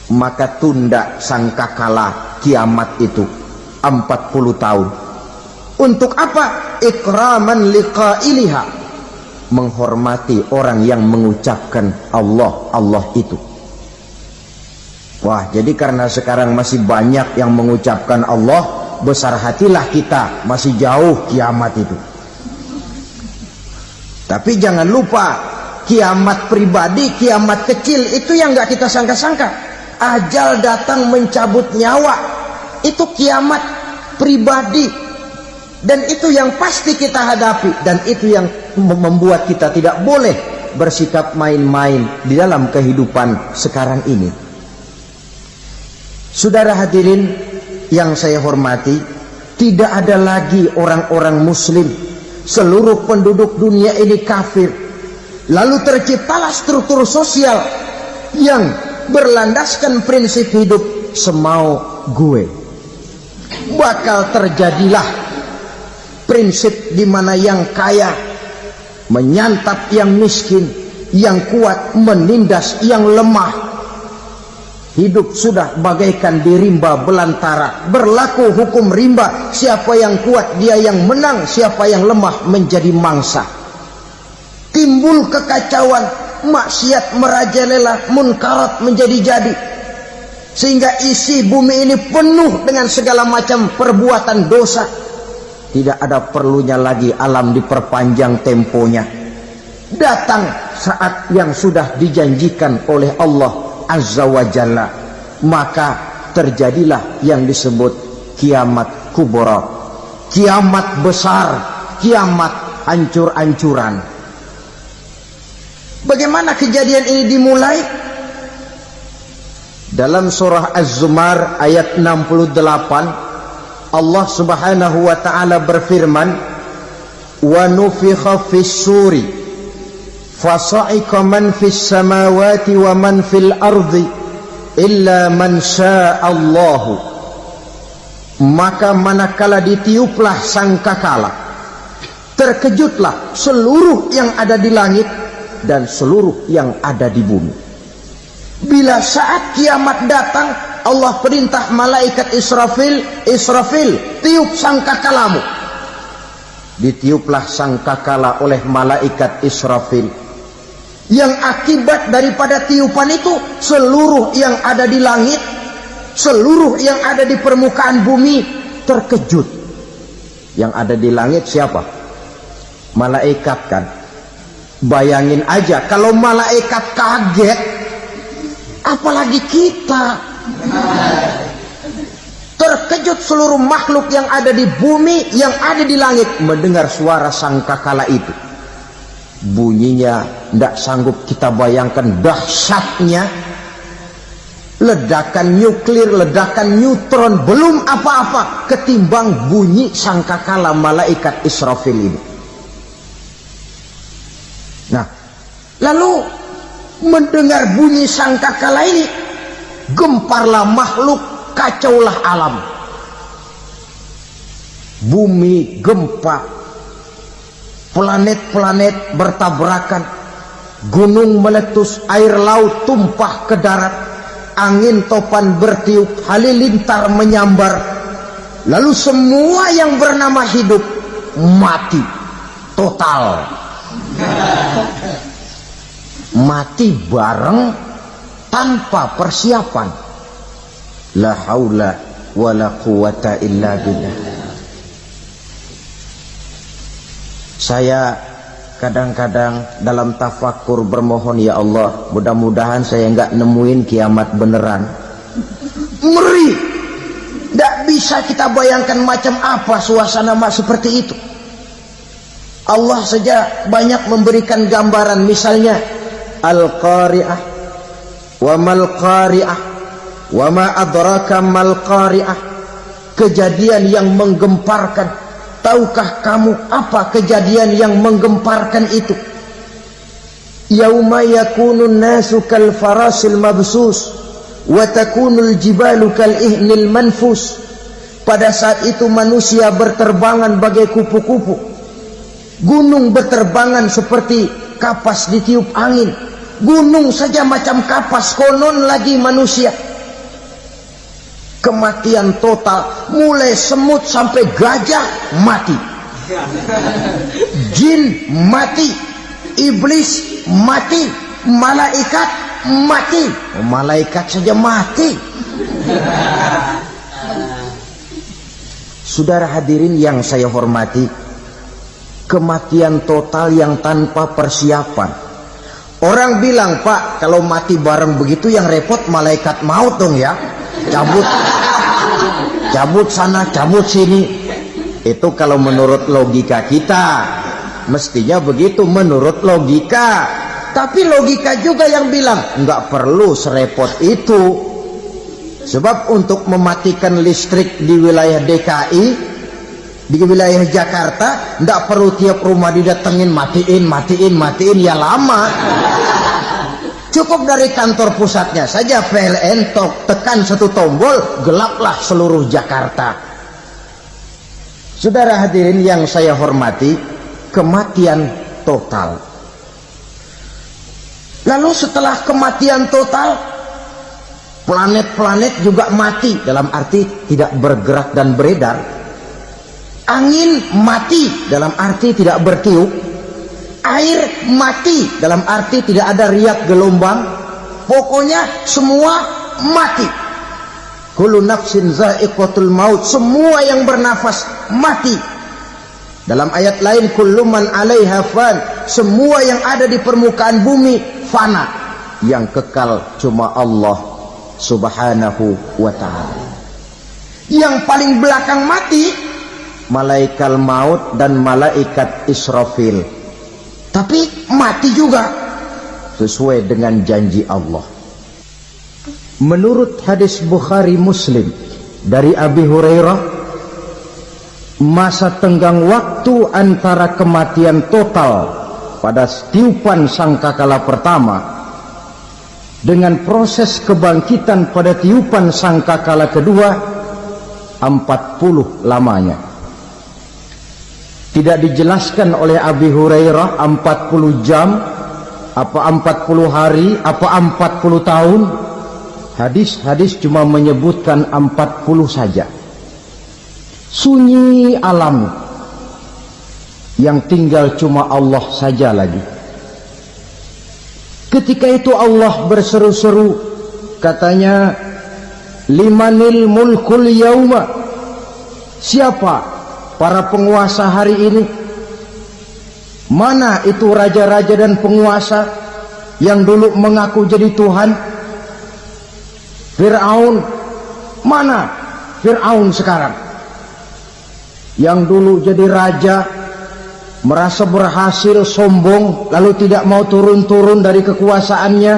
maka tunda sangkakala kiamat itu 40 tahun. Untuk apa? Ikraman liqailiha, menghormati orang yang mengucapkan Allah Allah itu. Wah, jadi karena sekarang masih banyak yang mengucapkan Allah, besar hatilah kita, masih jauh kiamat itu. Tapi jangan lupa, kiamat pribadi, kiamat kecil itu yang nggak kita sangka-sangka. Ajal datang mencabut nyawa, itu kiamat pribadi, dan itu yang pasti kita hadapi, dan itu yang membuat kita tidak boleh bersikap main-main di dalam kehidupan sekarang ini. Saudara hadirin yang saya hormati, tidak ada lagi orang-orang muslim. Seluruh penduduk dunia ini kafir. Lalu terciptalah struktur sosial yang berlandaskan prinsip hidup semau gue. Bakal terjadilah prinsip di mana yang kaya menyantap yang miskin, yang kuat menindas yang lemah. Hidup sudah bagaikan di rimba belantara, berlaku hukum rimba. Siapa yang kuat dia yang menang, siapa yang lemah menjadi mangsa. Timbul kekacauan, maksiat merajalela, munkarat menjadi-jadi, sehingga isi bumi ini penuh dengan segala macam perbuatan dosa. Tidak ada perlunya lagi alam diperpanjang temponya. Datang saat yang sudah dijanjikan oleh Allah Azza wa Jalla, maka terjadilah yang disebut kiamat kubra, kiamat besar, kiamat hancur-hancuran. Bagaimana kejadian ini dimulai? Dalam surah Az-Zumar ayat 68, Allah Subhanahu wa taala berfirman, wa nufikha fis-suri fasa'iqa man fis samawati wa man fil ardi illa man sya'allahu. Maka manakala ditiuplah sangkakala, terkejutlah seluruh yang ada di langit dan seluruh yang ada di bumi. Bila saat kiamat datang, Allah perintah malaikat Israfil, Israfil, tiup sangkakalamu. Ditiuplah sangkakala oleh malaikat Israfil. Yang akibat daripada tiupan itu, seluruh yang ada di langit, seluruh yang ada di permukaan bumi terkejut. Yang ada di langit siapa? Malaikat kan. Bayangin aja kalau malaikat kaget, apalagi kita. Terkejut seluruh makhluk yang ada di bumi, yang ada di langit mendengar suara sangkakala itu. Bunyinya tidak sanggup kita bayangkan dahsyatnya. ledakan nuklir, ledakan neutron, belum apa-apa ketimbang bunyi sangkakala malaikat Israfil ini. Nah, lalu mendengar bunyi sangkakala ini, gemparlah makhluk, kacaulah alam. Bumi gempa, planet-planet bertabrakan, gunung meletus, air laut tumpah ke darat, angin topan bertiup, halilintar menyambar. Lalu semua yang bernama hidup mati total. Mati bareng tanpa persiapan. La haula wala quwata illa billah. Saya kadang-kadang dalam tafakur bermohon, ya Allah, mudah-mudahan saya enggak nemuin kiamat beneran. Ngeri. Tidak bisa kita bayangkan macam apa suasana seperti itu. Allah saja banyak memberikan gambaran, misalnya Al-Qari'ah, wa mal Qari'ah, wa ma adraka mal Qari'ah. Kejadian yang menggemparkan. Tahukah kamu apa kejadian yang menggemparkan itu? Yauma yakunun nasu kal farasil mabsus wa takunul jibalu kal ihnil manfus. Pada saat itu manusia berterbangan bagai kupu-kupu, gunung berterbangan seperti kapas ditiup angin. Gunung saja macam kapas, konon lagi manusia. Kematian total, mulai semut sampai gajah mati, jin mati, iblis mati, malaikat mati. Malaikat saja mati. Saudara hadirin yang saya hormati, kematian total yang tanpa persiapan. Orang bilang, Pak, kalau mati bareng begitu yang repot malaikat maut dong ya. Cabut sana, cabut sini. Itu kalau menurut logika kita, mestinya begitu menurut logika. Tapi logika juga yang bilang nggak perlu serepot itu. Sebab untuk mematikan listrik di wilayah DKI, di wilayah Jakarta, nggak perlu tiap rumah didatengin matiin ya lama. Cukup dari kantor pusatnya saja PLN, tekan satu tombol, gelaplah seluruh Jakarta. Saudara hadirin yang saya hormati, kematian total. Lalu setelah kematian total, planet-planet juga mati, dalam arti tidak bergerak dan beredar. Angin mati, dalam arti tidak bertiup. Air mati, dalam arti tidak ada riak gelombang. Pokoknya semua mati. Kullu nafsin za'iqatul maut, semua yang bernafas mati. Dalam ayat lain, kullu man 'alaiha fan, semua yang ada di permukaan bumi fana. Yang kekal cuma Allah Subhanahu wa ta'ala. Yang paling belakang mati malaikat maut dan malaikat Israfil. Tapi mati juga sesuai dengan janji Allah. Menurut hadis Bukhari Muslim dari Abi Hurairah, masa tenggang waktu antara kematian total pada tiupan sangkakala pertama dengan proses kebangkitan pada tiupan sangkakala kedua 40 lamanya. Tidak dijelaskan oleh Abi Hurairah 40 jam, apa 40 hari, apa 40 tahun. Hadis-hadis cuma menyebutkan 40 saja. Sunyi alam, yang tinggal cuma Allah saja lagi. Ketika itu Allah berseru-seru, katanya, limanil mulkul yauma, siapa para penguasa hari ini? Mana itu raja-raja dan penguasa yang dulu mengaku jadi Tuhan? Fir'aun, mana Fir'aun sekarang? Yang dulu jadi raja, merasa berhasil, sombong, lalu tidak mau turun-turun dari kekuasaannya.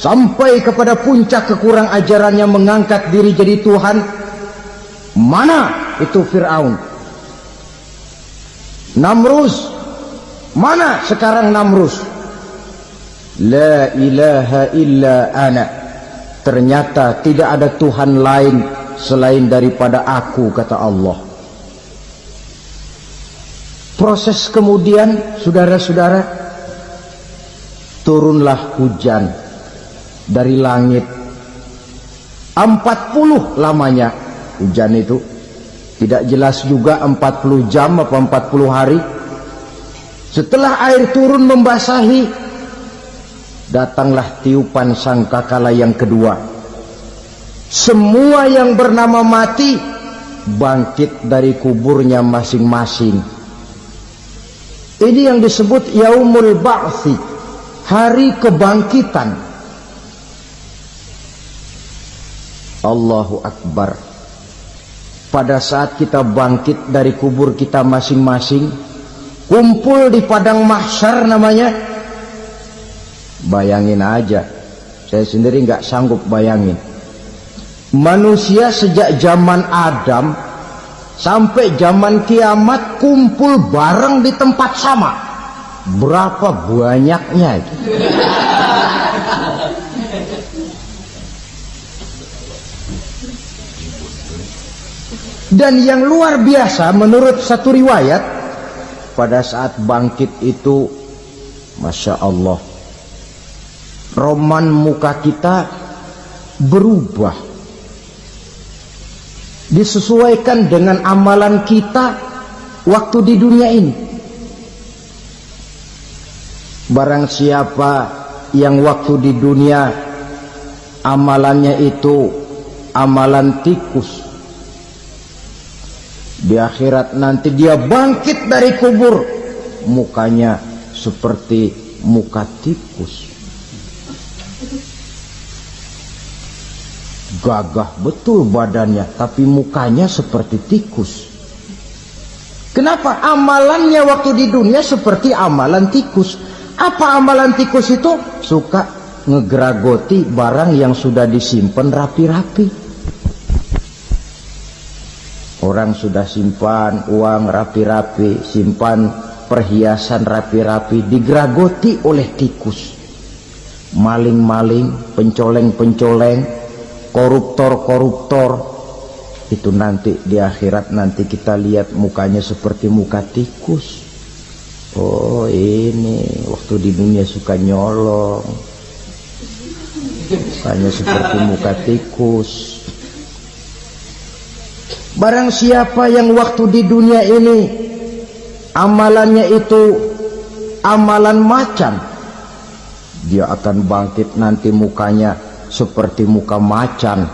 sampai kepada puncak kekurang ajarannya mengangkat diri jadi Tuhan. Mana itu Fir'aun? Namrus, mana sekarang Namrus? La ilaha illa ana, ternyata tidak ada Tuhan lain selain daripada aku, kata Allah. Proses kemudian, saudara-saudara, turunlah hujan dari langit. 40 lamanya hujan itu. Tidak jelas juga 40 jam apa 40 hari. Setelah air turun membasahi, datanglah tiupan sangkakala yang kedua. Semua yang bernama mati bangkit dari kuburnya masing-masing. Ini yang disebut Yaumul Ba'thi, hari kebangkitan. Allahu Akbar. Pada saat kita bangkit dari kubur kita masing-masing, kumpul di padang mahsyar namanya. Bayangin aja, saya sendiri nggak sanggup bayangin. Manusia sejak zaman Adam sampai zaman kiamat kumpul bareng di tempat sama. Berapa banyaknya itu? Dan yang luar biasa menurut satu riwayat, pada saat bangkit itu, Masya Allah, roman muka kita berubah, disesuaikan dengan amalan kita waktu di dunia ini. Barang siapa yang waktu di dunia amalannya itu amalan tikus, di akhirat nanti dia bangkit dari kubur, mukanya seperti muka tikus. Gagah betul badannya, tapi mukanya seperti tikus. Kenapa? Amalannya waktu di dunia seperti amalan tikus. Apa amalan tikus itu? Suka ngegeragoti barang yang sudah disimpan rapi-rapi. Orang sudah simpan uang rapi-rapi, simpan perhiasan rapi-rapi, digeragoti oleh tikus. Maling-maling, pencoleng-pencoleng, koruptor-koruptor, itu nanti di akhirat nanti kita lihat mukanya seperti muka tikus. Oh, ini waktu di dunia suka nyolong, mukanya seperti muka tikus. Barang siapa yang waktu di dunia ini amalannya itu amalan macan, dia akan bangkit nanti mukanya seperti muka macan.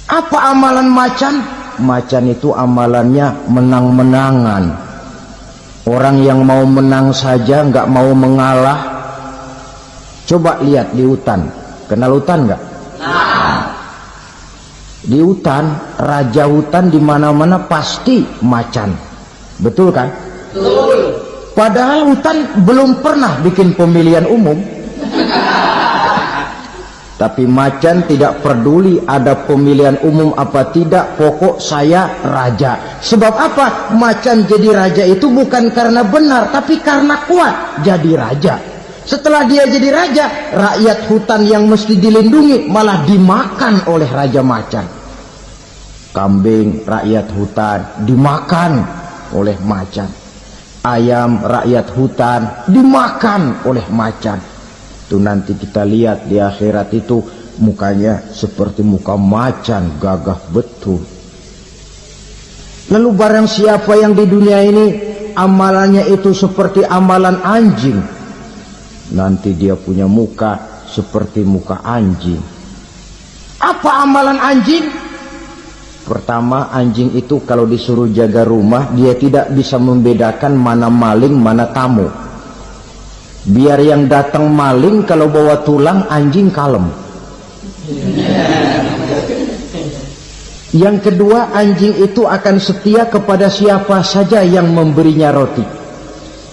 Apa amalan macan? Macan itu amalannya menang-menangan. Orang yang mau menang saja nggak mau mengalah. Coba lihat di hutan, kenal hutan nggak? Di hutan, raja hutan di mana-mana pasti macan, betul kan? Betul. Padahal hutan belum pernah bikin pemilihan umum. Tapi macan tidak peduli ada pemilihan umum apa tidak, pokok saya raja. Sebab apa? Macan jadi raja itu bukan karena benar, tapi karena kuat jadi raja. Setelah dia jadi raja, rakyat hutan yang mesti dilindungi malah dimakan oleh raja macan. Kambing rakyat hutan dimakan oleh macan. Ayam rakyat hutan dimakan oleh macan. Itu nanti kita lihat di akhirat itu mukanya seperti muka macan, gagah betul. Lalu barang siapa yang di dunia ini amalannya itu seperti amalan anjing, nanti dia punya muka seperti muka anjing. Apa amalan anjing? Pertama, anjing itu kalau disuruh jaga rumah, dia tidak bisa membedakan mana maling, mana tamu. Biar yang datang maling, kalau bawa tulang, anjing kalem. Yang kedua, anjing itu akan setia kepada siapa saja yang memberinya roti.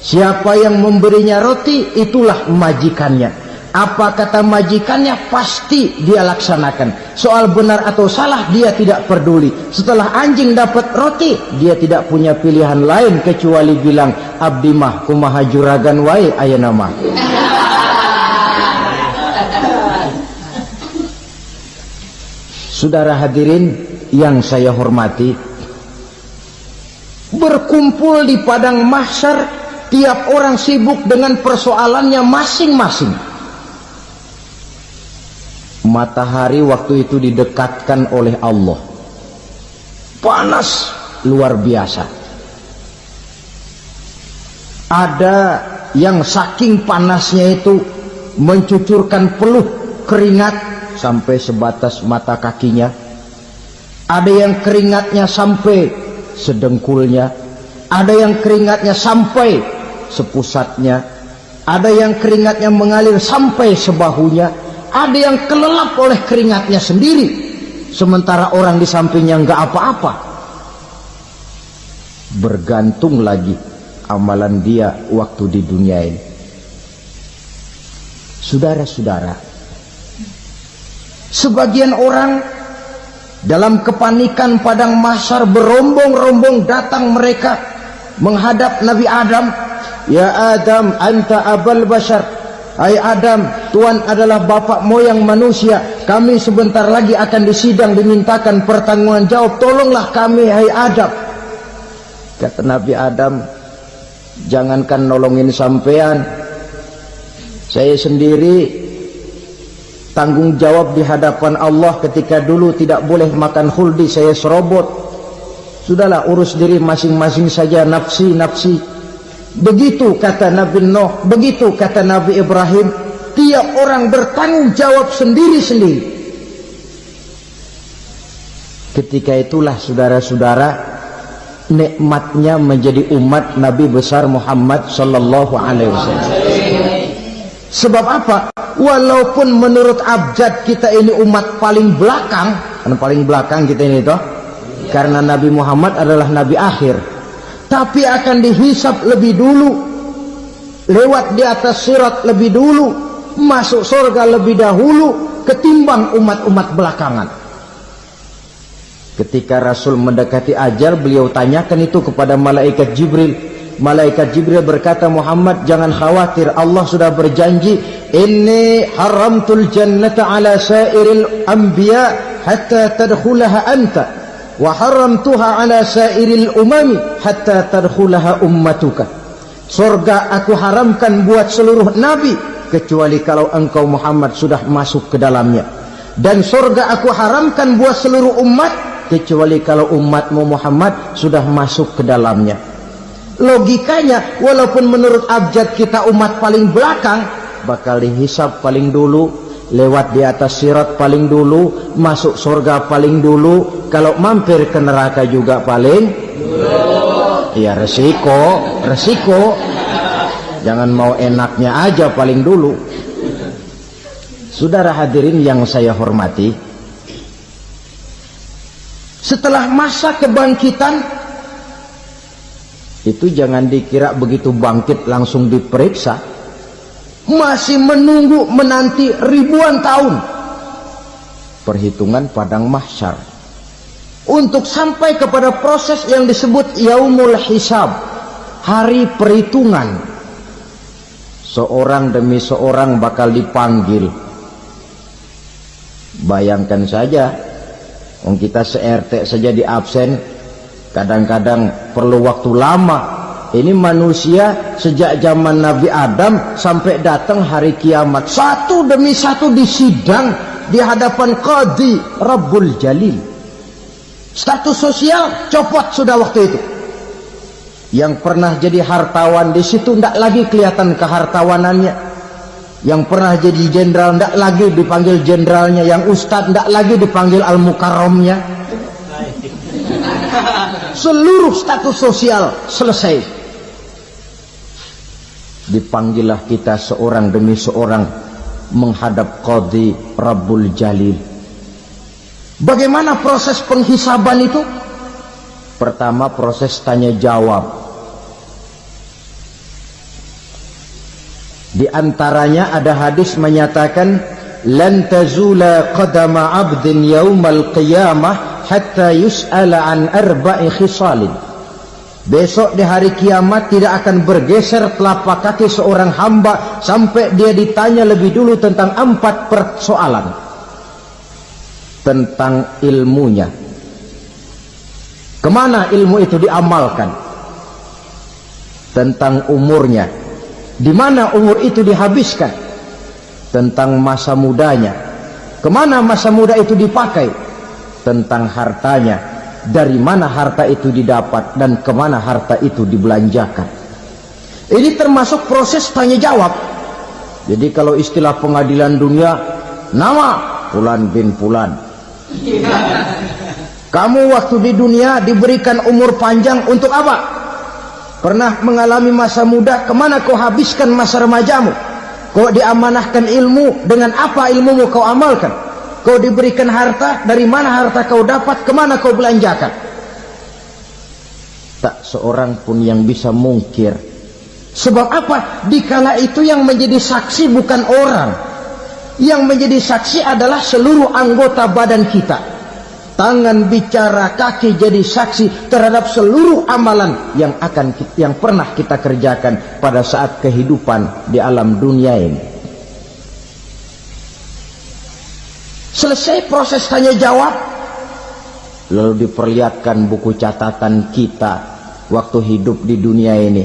Siapa yang memberinya roti, itulah majikannya. Apa kata majikannya pasti dia laksanakan. Soal benar atau salah dia tidak peduli. Setelah anjing dapat roti, dia tidak punya pilihan lain kecuali bilang, abdi mah kumaha juragan wae ayeuna mah. Saudara hadirin yang saya hormati, berkumpul di padang mahsyar, tiap orang sibuk dengan persoalannya masing-masing. Matahari waktu itu didekatkan oleh Allah, panas luar biasa. Ada yang saking panasnya itu mencucurkan peluh keringat sampai sebatas mata kakinya. Ada yang keringatnya sampai sedengkulnya, ada yang keringatnya sampai sepusatnya, ada yang keringatnya mengalir sampai sebahunya, ada yang kelelap oleh keringatnya sendiri, sementara orang di sampingnya nggak apa-apa. Bergantung lagi amalan dia waktu di dunia ini. Saudara-saudara, sebagian orang dalam kepanikan padang mahsyar berombong-rombong datang mereka menghadap Nabi Adam. Ya Adam, anta abal bashar. Hai Adam, Tuhan adalah bapak moyang manusia. Kami sebentar lagi akan disidang, dimintakan pertanggungan jawab. Tolonglah kami, hai Adam. Kata Nabi Adam, jangankan nolongin sampean, saya sendiri tanggung jawab di hadapan Allah. Ketika dulu tidak boleh makan khuldi, saya serobot. Sudahlah, urus diri masing-masing saja, nafsi. Begitu kata Nabi Nuh, begitu kata Nabi Ibrahim. Tiap orang bertanggung jawab sendiri-sendiri. Ketika itulah saudara-saudara, nikmatnya menjadi umat Nabi besar Muhammad sallallahu alaihi wasallam. Sebab apa? Walaupun menurut abjad kita ini umat paling belakang, kan paling belakang kita ini toh, karena Nabi Muhammad adalah Nabi akhir, tapi akan dihisap lebih dulu, lewat di atas sirat lebih dulu, masuk surga lebih dahulu ketimbang umat-umat belakangan. Ketika Rasul mendekati ajal, beliau tanyakan itu kepada malaikat Jibril. Malaikat Jibril berkata, Muhammad jangan khawatir, Allah sudah berjanji, inni haramtul jannata ala sairil anbiya hatta tadkhulaha anta, wa haramtuha ala sairil umami hatta tadkhulaha ummatuka. Surga aku haramkan buat seluruh nabi kecuali kalau engkau Muhammad sudah masuk ke dalamnya, dan surga aku haramkan buat seluruh umat kecuali kalau umatmu Muhammad sudah masuk ke dalamnya. Logikanya, walaupun menurut abjad kita umat paling belakang, bakal dihisab paling dulu, lewat di atas sirat paling dulu, masuk surga paling dulu, kalau mampir ke neraka juga paling dulu. Ya resiko. Jangan mau enaknya aja paling dulu. Saudara hadirin yang saya hormati, setelah masa kebangkitan itu jangan dikira begitu bangkit langsung diperiksa. Masih menunggu menanti ribuan tahun perhitungan padang mahsyar untuk sampai kepada proses yang disebut yaumul hisab, hari perhitungan. Seorang demi seorang bakal dipanggil. Bayangkan saja, kita se-RT saja di absen, kadang-kadang perlu waktu lama. Ini manusia sejak zaman Nabi Adam sampai datang hari kiamat, satu demi satu disidang di hadapan Qadi Rabbul Jalil. Status sosial copot sudah waktu itu. Yang pernah jadi hartawan di situ tidak lagi kelihatan kehartawanannya. Yang pernah jadi jenderal tidak lagi dipanggil jenderalnya. Yang ustadz tidak lagi dipanggil al-mukarramnya. Seluruh status sosial selesai. Dipanggillah kita seorang demi seorang menghadap Qadi Rabbul Jalil. Bagaimana proses penghisaban itu? Pertama, proses tanya jawab. Di antaranya ada hadis menyatakan, lan tazula qadama 'abdin yaumal qiyamah hatta yus'ala an arba'i khisalin. Besok di hari kiamat tidak akan bergeser telapak kaki seorang hamba sampai dia ditanya lebih dulu tentang 4 persoalan. Tentang ilmunya, kemana ilmu itu diamalkan. Tentang umurnya, di mana umur itu dihabiskan. Tentang masa mudanya, kemana masa muda itu dipakai. Tentang hartanya, dari mana harta itu didapat dan kemana harta itu dibelanjakan. Ini termasuk proses tanya jawab. Jadi kalau istilah pengadilan dunia, nama Fulan bin Fulan. Kamu waktu di dunia diberikan umur panjang untuk apa? Pernah mengalami masa muda, kemana kau habiskan masa remajamu? Kau diamanahkan ilmu, dengan apa ilmumu kau amalkan? Kau diberikan harta, dari mana harta kau dapat, kemana kau belanjakan? Tak seorang pun yang bisa mungkir. Sebab apa? Dikala itu yang menjadi saksi bukan orang. Yang menjadi saksi adalah seluruh anggota badan kita. Tangan bicara, kaki jadi saksi terhadap seluruh amalan yang pernah kita kerjakan pada saat kehidupan di alam dunia ini. Selesai proses tanya jawab, lalu diperlihatkan buku catatan kita waktu hidup di dunia ini.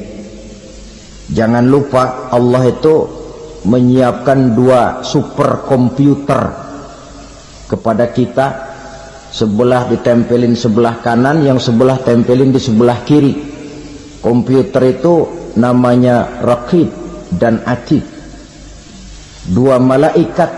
Jangan lupa Allah itu menyiapkan 2 superkomputer kepada kita. Sebelah ditempelin sebelah kanan, yang sebelah tempelin di sebelah kiri. Komputer itu namanya Raqib dan Atid. 2 malaikat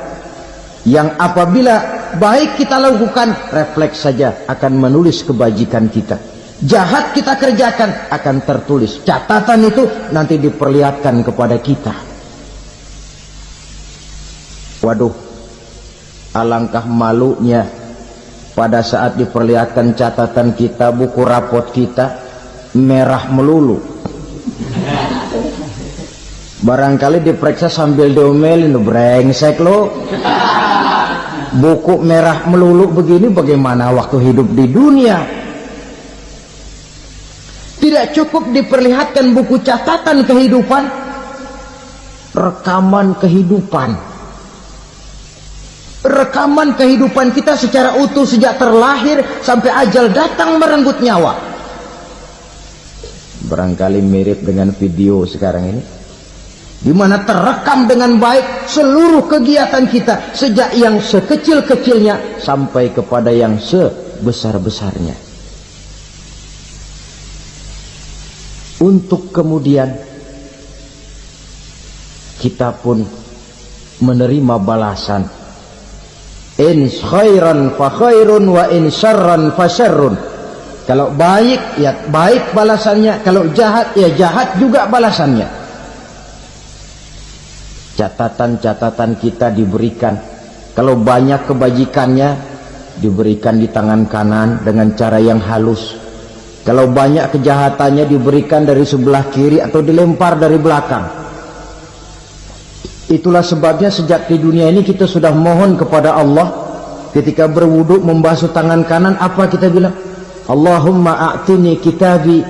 yang apabila baik kita lakukan, refleks saja akan menulis kebajikan kita. Jahat kita kerjakan, akan tertulis. Catatan itu nanti diperlihatkan kepada kita. Waduh, alangkah malunya pada saat diperlihatkan catatan kita, buku rapot kita merah melulu. Barangkali diperiksa sambil diomelin, brengsek lo. Buku merah melulu begini, bagaimana waktu hidup di dunia? Tidak cukup diperlihatkan buku catatan kehidupan, rekaman kehidupan. Rekaman kehidupan kita secara utuh sejak terlahir sampai ajal datang merenggut nyawa. Barangkali mirip dengan video sekarang ini, di mana terekam dengan baik seluruh kegiatan kita sejak yang sekecil-kecilnya sampai kepada yang sebesar-besarnya. Untuk kemudian kita pun menerima balasan. In khairan fa khairun wa in syarran fa syarrun. Kalau baik ya baik balasannya, kalau jahat ya jahat juga balasannya. Catatan-catatan kita diberikan. Kalau banyak kebajikannya diberikan di tangan kanan dengan cara yang halus. Kalau banyak kejahatannya diberikan dari sebelah kiri atau dilempar dari belakang. Itulah sebabnya sejak di dunia ini kita sudah mohon kepada Allah. Ketika berwudu membasuh tangan kanan, apa kita bilang? Allahumma a'tini kitabi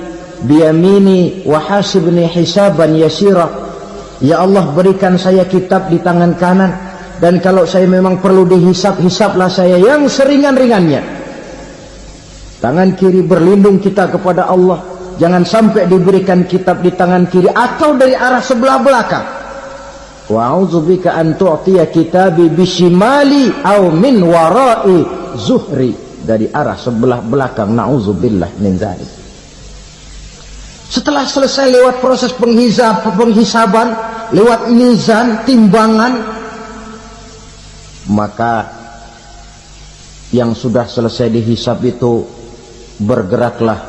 biyamini wa hasibni hisaban yasira. Ya Allah, berikan saya kitab di tangan kanan, dan kalau saya memang perlu dihisap, hisaplah saya yang seringan-ringannya. Tangan kiri berlindung kita kepada Allah, jangan sampai diberikan kitab di tangan kiri atau dari arah sebelah belakang. Wa a'udzubika an tu'tiya kitabi bishimali aw min wara'i zuhri, dari arah sebelah belakang. Na'udzubillah min dzalik. Setelah selesai lewat proses penghisaban, lewat mizan, timbangan, maka yang sudah selesai dihisab itu bergeraklah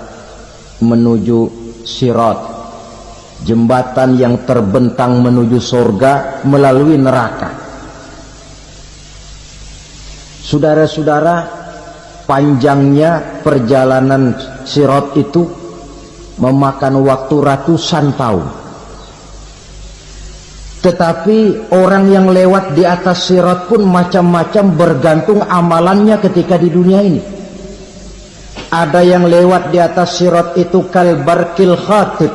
menuju sirat, jembatan yang terbentang menuju surga melalui neraka. Saudara-saudara, panjangnya perjalanan sirat itu memakan waktu ratusan tahun. Tetapi orang yang lewat di atas sirat pun macam-macam, bergantung amalannya ketika di dunia ini. Ada yang lewat di atas sirat itu kal barqil khatib,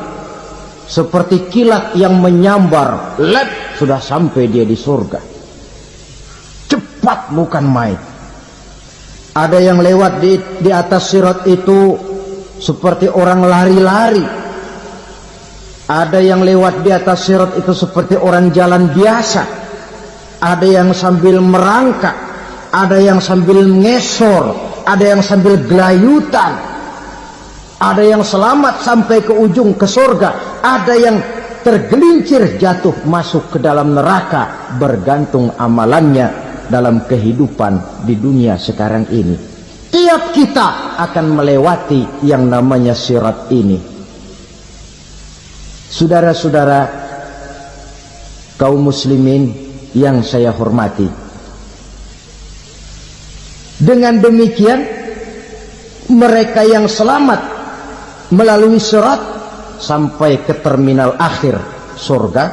seperti kilat yang menyambar, lep, sudah sampai dia di surga. Cepat bukan main. Ada yang lewat di atas sirat itu seperti orang lari-lari. Ada yang lewat di atas sirat itu seperti orang jalan biasa. Ada yang sambil merangkak, ada yang sambil ngesor, ada yang sambil gelayutan, ada yang selamat sampai ke ujung ke surga, ada yang tergelincir jatuh masuk ke dalam neraka, bergantung amalannya dalam kehidupan di dunia sekarang ini. Tiap kita akan melewati yang namanya sirat ini. Saudara-saudara kaum muslimin yang saya hormati, dengan demikian mereka yang selamat melalui sirat sampai ke terminal akhir surga,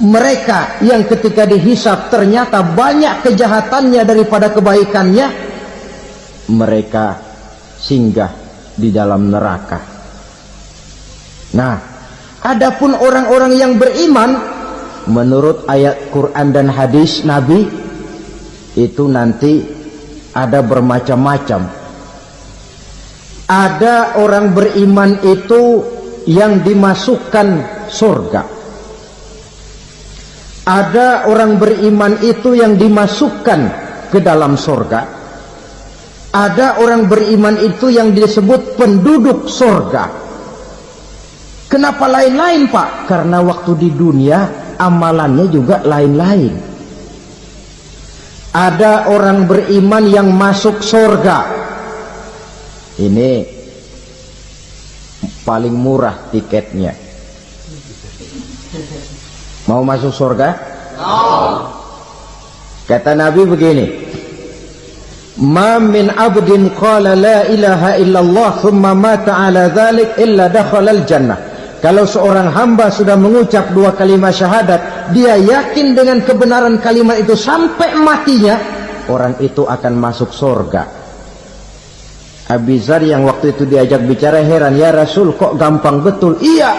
mereka yang ketika dihisab ternyata banyak kejahatannya daripada kebaikannya, mereka singgah di dalam neraka. Nah, adapun orang-orang yang beriman menurut ayat Quran dan hadis Nabi itu nanti ada bermacam-macam. Ada orang beriman itu yang dimasukkan surga. Ada orang beriman itu yang dimasukkan ke dalam surga. Ada orang beriman itu yang disebut penduduk surga. Kenapa lain-lain, Pak? Karena waktu di dunia amalannya juga lain-lain. Ada orang beriman yang masuk surga. Ini paling murah tiketnya. Mau masuk surga? Kata Nabi begini, ma min abdin qala la ilaha illallah thumma mata ala dhalik illa dakhala al-jannah. Kalau seorang hamba sudah mengucap dua kalimat syahadat, dia yakin dengan kebenaran kalimat itu sampai matinya, orang itu akan masuk surga. Abi Dzar yang waktu itu diajak bicara heran, ya Rasul kok gampang betul? Iya,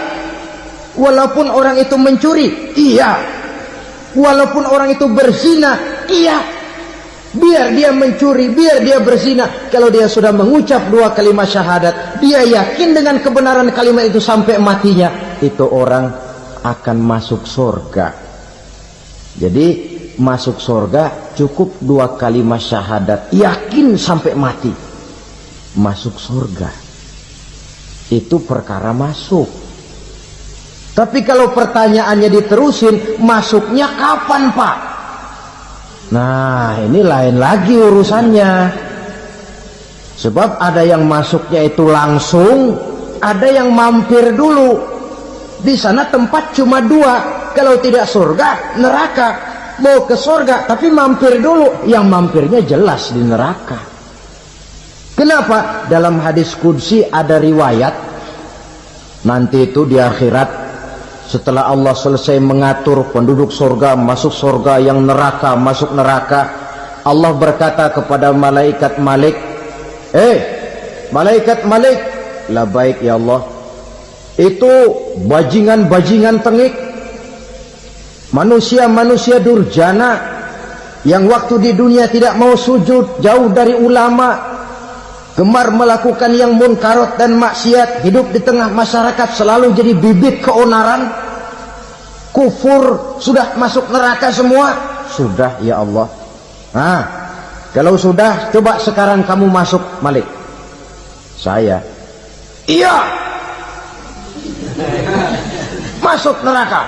walaupun orang itu mencuri, iya, walaupun orang itu berzina, iya. Biar dia mencuri, biar dia berzina, kalau dia sudah mengucap dua kalimat syahadat, dia yakin dengan kebenaran kalimat itu sampai matinya, itu orang akan masuk surga. Jadi masuk surga cukup dua kalimat syahadat, yakin sampai mati, masuk surga. Itu perkara masuk. Tapi kalau pertanyaannya diterusin, masuknya kapan, Pak? Nah, ini lain lagi urusannya. Sebab ada yang masuknya itu langsung, ada yang mampir dulu. Di sana tempat cuma dua, kalau tidak surga, neraka. Mau ke surga tapi mampir dulu, yang mampirnya jelas di neraka. Kenapa? Dalam hadis qudsi ada riwayat, nanti itu di akhirat, setelah Allah selesai mengatur penduduk surga masuk surga, yang neraka masuk neraka, Allah berkata kepada malaikat Malik, malaikat Malik, labaik ya Allah, itu bajingan-bajingan tengik, manusia-manusia durjana yang waktu di dunia tidak mau sujud, jauh dari ulama, gemar melakukan yang munkarat dan maksiat, hidup di tengah masyarakat selalu jadi bibit keonaran, kufur, sudah masuk neraka semua. Sudah ya Allah. Nah, kalau sudah, coba sekarang kamu masuk, Malik. Saya, iya, masuk neraka.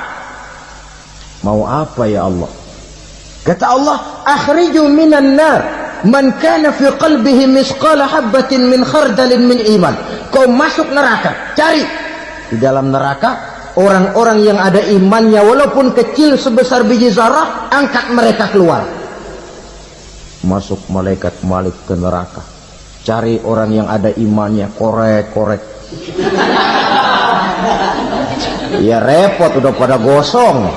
Mau apa ya Allah? Kata Allah, akhriju minan nar man kana fi qalbihi misqala habatin min khardalin min iman. Kau masuk neraka, cari di dalam neraka orang-orang yang ada imannya walaupun kecil sebesar biji zarah, angkat mereka keluar. Masuk malaikat Malik ke neraka, cari orang yang ada imannya, korek-korek. Ya repot, udah pada gosong.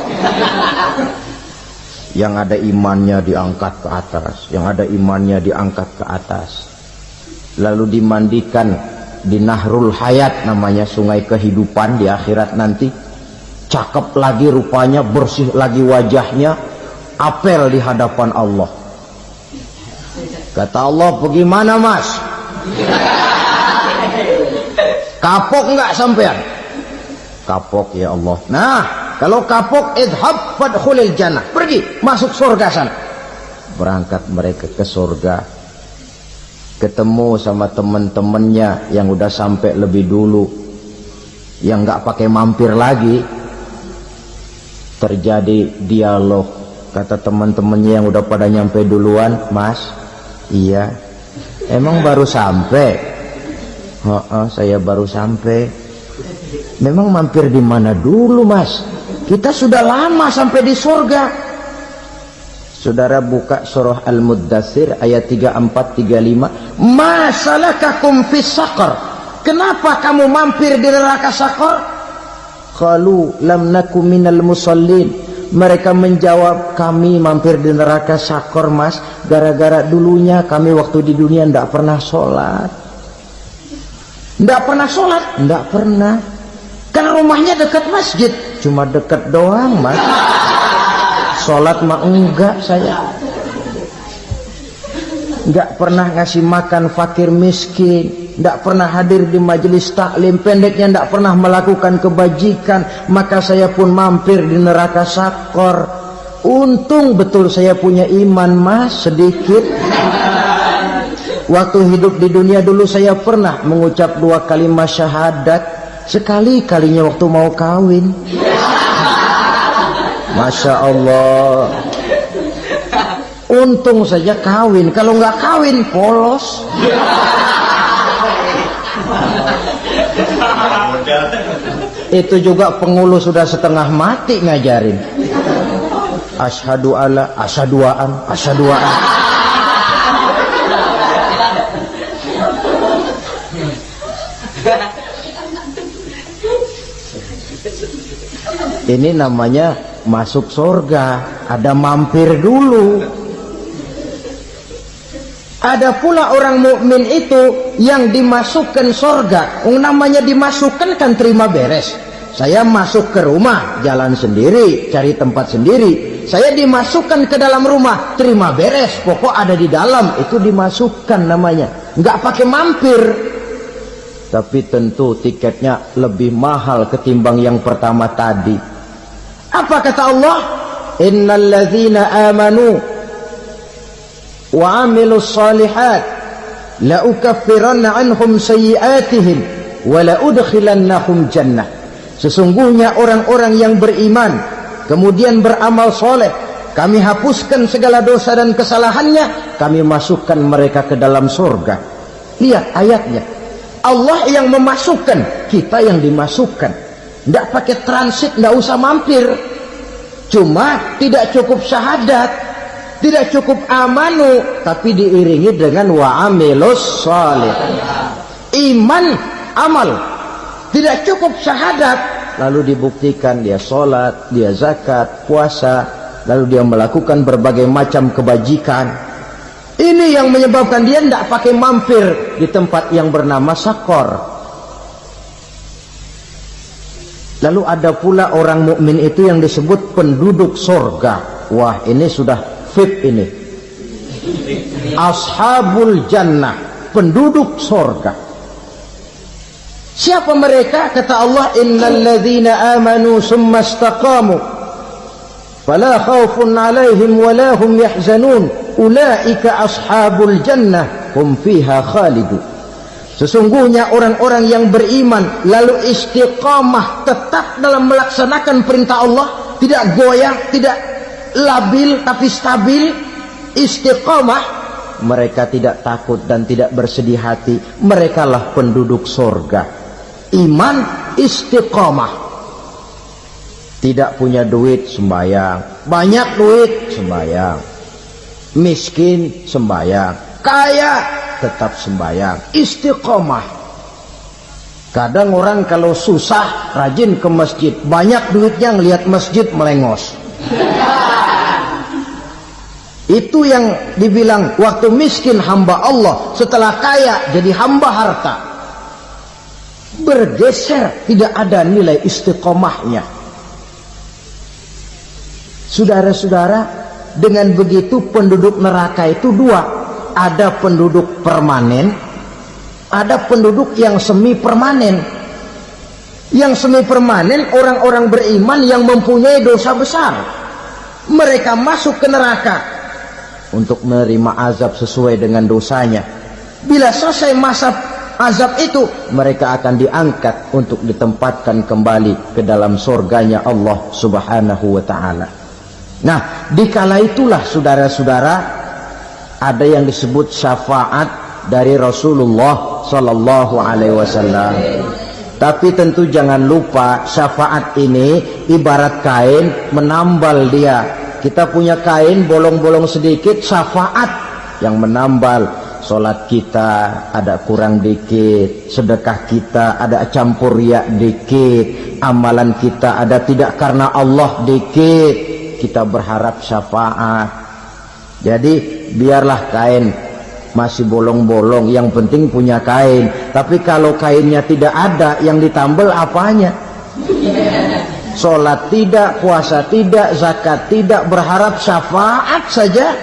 Yang ada imannya diangkat ke atas, yang ada imannya diangkat ke atas, lalu dimandikan di Nahrul Hayat, namanya sungai kehidupan di akhirat nanti. Cakep lagi rupanya, bersih lagi wajahnya, apel di hadapan Allah. Kata Allah, bagaimana mas? Kapok nggak sampean? Kapok ya Allah. Nah, kalau kapok, idhab fadkhulil jannah, pergi masuk surga sana. Berangkat mereka ke surga, ketemu sama teman-temannya yang udah sampai lebih dulu, yang nggak pakai mampir lagi. Terjadi dialog. Kata teman-temannya yang udah pada nyampe duluan, mas, iya, emang baru sampai? Saya baru sampai. Memang mampir di mana dulu mas? Kita sudah lama sampai di surga. Saudara buka surah Al-Muddathir ayat 34-35. Ma salakakum fis saqar? Kenapa kamu mampir di neraka Saqar? Qalu lam naku minal musallin. Mereka menjawab, kami mampir di neraka Saqar mas, gara-gara dulunya kami waktu di dunia tidak pernah sholat. Tidak pernah sholat? Tidak pernah. Karena rumahnya dekat masjid. Cuma dekat doang mas. Sholat mah enggak saya. Enggak pernah ngasih makan fakir miskin, enggak pernah hadir di majelis taklim, pendeknya enggak pernah melakukan kebajikan. Maka saya pun mampir di neraka Saqar. Untung betul saya punya iman mas, sedikit. Waktu hidup di dunia dulu saya pernah mengucap 2 kalimat syahadat, sekali-kalinya waktu mau kawin. Masya Allah. Untung saja kawin, kalau nggak kawin polos. Itu juga pengulu sudah setengah mati ngajarin. Asyhadu alla, asyaduaan, asyaduaan. Ini namanya masuk surga, ada mampir dulu. Ada pula orang mukmin itu yang dimasukkan surga. Namanya dimasukkan kan terima beres. Saya masuk ke rumah, jalan sendiri, cari tempat sendiri. Saya dimasukkan ke dalam rumah, terima beres. Pokok ada di dalam, itu dimasukkan namanya. Nggak pakai mampir. Tapi tentu tiketnya lebih mahal ketimbang yang pertama tadi. Apa kata Allah? Innal ladzina amanu wa amilus salihat la ukaffiranna anhum sayyi'atihim wa la udkhilannahum jannah. Sesungguhnya orang-orang yang beriman kemudian beramal soleh, kami hapuskan segala dosa dan kesalahannya, kami masukkan mereka ke dalam surga. Lihat ayatnya, Allah yang memasukkan, kita yang dimasukkan. Tidak pakai transit, tidak usah mampir. Cuma tidak cukup syahadat, tidak cukup amanu, tapi diiringi dengan wa'amilus salih. Iman, amal. Tidak cukup syahadat, lalu dibuktikan dia sholat, dia zakat, puasa, lalu dia melakukan berbagai macam kebajikan. Ini yang menyebabkan dia tidak pakai mampir di tempat yang bernama Saqar. Lalu ada pula orang mukmin itu yang disebut penduduk surga. Wah, ini sudah VIP ini. Ashabul jannah, penduduk surga. Siapa mereka? Kata Allah, innal ladzina amanu summa istaqamu fala khaufun 'alaihim wala hum yahzanun ulaika ashabul jannah hum fiha khalidun. Sesungguhnya orang-orang yang beriman lalu istiqamah, tetap dalam melaksanakan perintah Allah, tidak goyah, tidak labil tapi stabil, istiqamah, mereka tidak takut dan tidak bersedih hati. Merekalah penduduk surga. Iman, istiqamah. Tidak punya duit, sembahyang. Banyak duit, sembahyang. Miskin, sembahyang. Kaya, tetap sembahyang. Istiqamah. Kadang orang kalau susah rajin ke masjid, banyak duitnya ngelihat masjid melengos. Itu yang dibilang waktu miskin hamba Allah, setelah kaya jadi hamba harta. Bergeser, tidak ada nilai istiqomahnya. Saudara-saudara, dengan begitu penduduk neraka itu dua. Ada penduduk permanen, ada penduduk yang semi permanen. Yang semi permanen orang-orang beriman yang mempunyai dosa besar. Mereka masuk ke neraka untuk menerima azab sesuai dengan dosanya. Bila selesai masa azab itu, mereka akan diangkat untuk ditempatkan kembali ke dalam surganya Allah Subhanahu wa ta'ala. Nah, dikala itulah saudara-saudara, ada yang disebut syafaat dari Rasulullah Sallallahu Alaihi Wasallam. Tapi tentu jangan lupa, syafaat ini ibarat kain menambal dia. Kita punya kain bolong-bolong sedikit, syafaat yang menambal. Solat kita ada kurang dikit, sedekah kita ada campur riak dikit, amalan kita ada tidak karena Allah dikit, kita berharap syafaat. Jadi biarlah kain masih bolong-bolong, yang penting punya kain. Tapi kalau kainnya tidak ada, yang ditambal apanya? Solat tidak, puasa tidak, zakat tidak, berharap syafaat saja.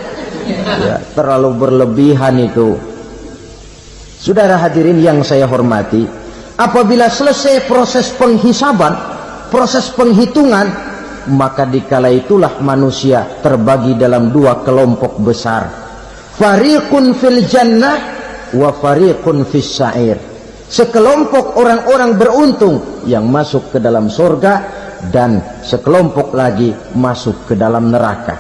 Ya, terlalu berlebihan itu. Saudara hadirin yang saya hormati, apabila selesai proses penghisaban, proses penghitungan, maka dikala itulah manusia terbagi dalam dua kelompok besar. Fariqun fil jannah wa fariqun fis sa'ir. Sekelompok orang-orang beruntung yang masuk ke dalam surga, dan sekelompok lagi masuk ke dalam neraka.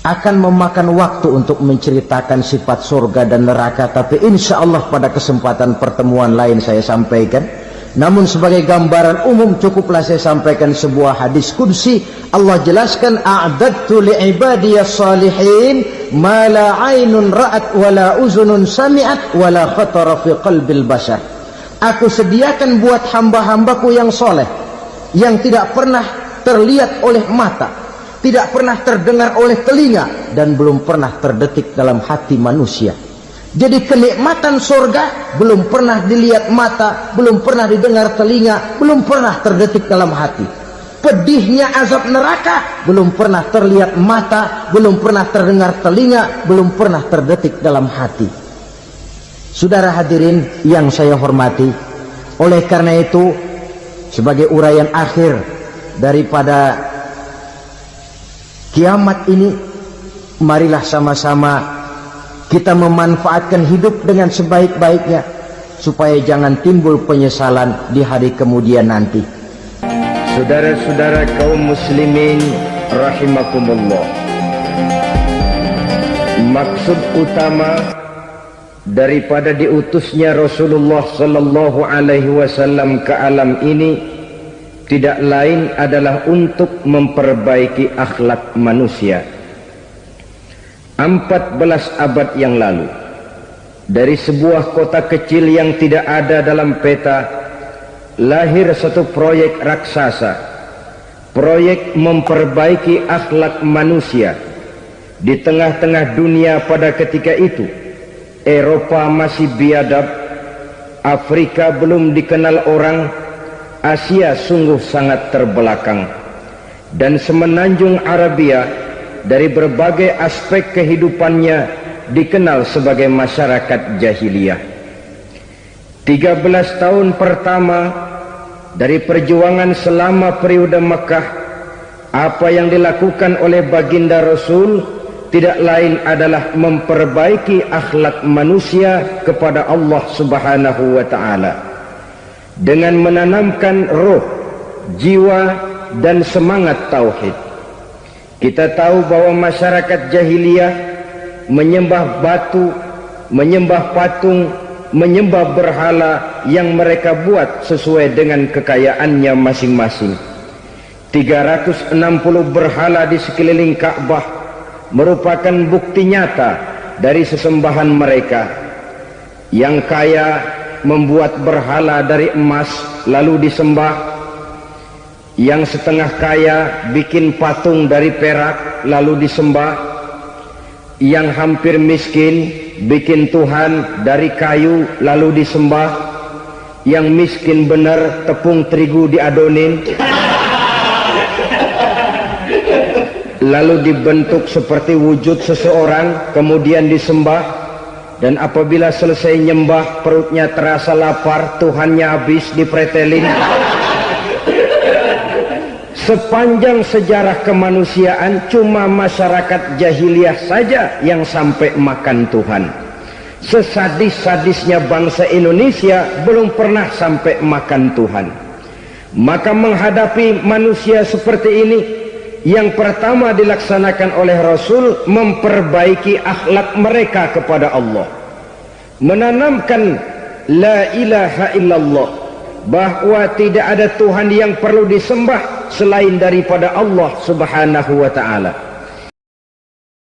Akan memakan waktu untuk menceritakan sifat surga dan neraka, tapi insya Allah pada kesempatan pertemuan lain saya sampaikan. Namun sebagai gambaran umum cukuplah saya sampaikan sebuah hadis qudsi. Allah jelaskan, a'dadtu li'ibadiyas salihin ma la aynun ra'at wa la uzunun sami'at wa la khatara fi qalbil bashar. Aku sediakan buat hamba-hambaku yang soleh, yang tidak pernah terlihat oleh mata, tidak pernah terdengar oleh telinga, dan belum pernah terdetik dalam hati manusia. Jadi kenikmatan surga belum pernah dilihat mata, belum pernah didengar telinga, belum pernah terdetik dalam hati. Pedihnya azab neraka belum pernah terlihat mata, belum pernah terdengar telinga, belum pernah terdetik dalam hati. Saudara hadirin yang saya hormati, oleh karena itu sebagai uraian akhir daripada kiamat ini, marilah sama-sama kita memanfaatkan hidup dengan sebaik-baiknya, supaya jangan timbul penyesalan di hari kemudian nanti. Saudara-saudara kaum muslimin rahimakumullah, maksud utama daripada diutusnya Rasulullah sallallahu alaihi wasallam ke alam ini tidak lain adalah untuk memperbaiki akhlak manusia. 14 abad yang lalu, dari sebuah kota kecil yang tidak ada dalam peta, lahir satu proyek raksasa, proyek memperbaiki akhlak manusia. Di tengah-tengah dunia pada ketika itu, Eropa masih biadab, Afrika belum dikenal orang, Asia sungguh sangat terbelakang, dan semenanjung Arabia dari berbagai aspek kehidupannya dikenal sebagai masyarakat jahiliyah. 13 tahun pertama dari perjuangan selama periode Mekah, apa yang dilakukan oleh baginda Rasul tidak lain adalah memperbaiki akhlak manusia kepada Allah Subhanahu wa ta'ala, dengan menanamkan roh, jiwa, dan semangat tauhid. Kita tahu bahwa masyarakat jahiliyah menyembah batu, menyembah patung, menyembah berhala yang mereka buat sesuai dengan kekayaannya masing-masing. 360 berhala di sekeliling Ka'bah merupakan bukti nyata dari sesembahan mereka. Yang kaya membuat berhala dari emas lalu disembah. Yang setengah kaya bikin patung dari perak lalu disembah. Yang hampir miskin bikin Tuhan dari kayu lalu disembah. Yang miskin benar tepung terigu diadonin lalu dibentuk seperti wujud seseorang kemudian disembah. Dan apabila selesai nyembah perutnya terasa lapar, Tuhannya habis dipretelin. Sepanjang sejarah kemanusiaan cuma masyarakat jahiliyah saja yang sampai makan Tuhan. Sesadis-sadisnya bangsa Indonesia belum pernah sampai makan Tuhan. Maka menghadapi manusia seperti ini, yang pertama dilaksanakan oleh Rasul memperbaiki akhlak mereka kepada Allah, menanamkan la ilaha illallah, bahwa tidak ada Tuhan yang perlu disembah selain daripada Allah subhanahu wa ta'ala.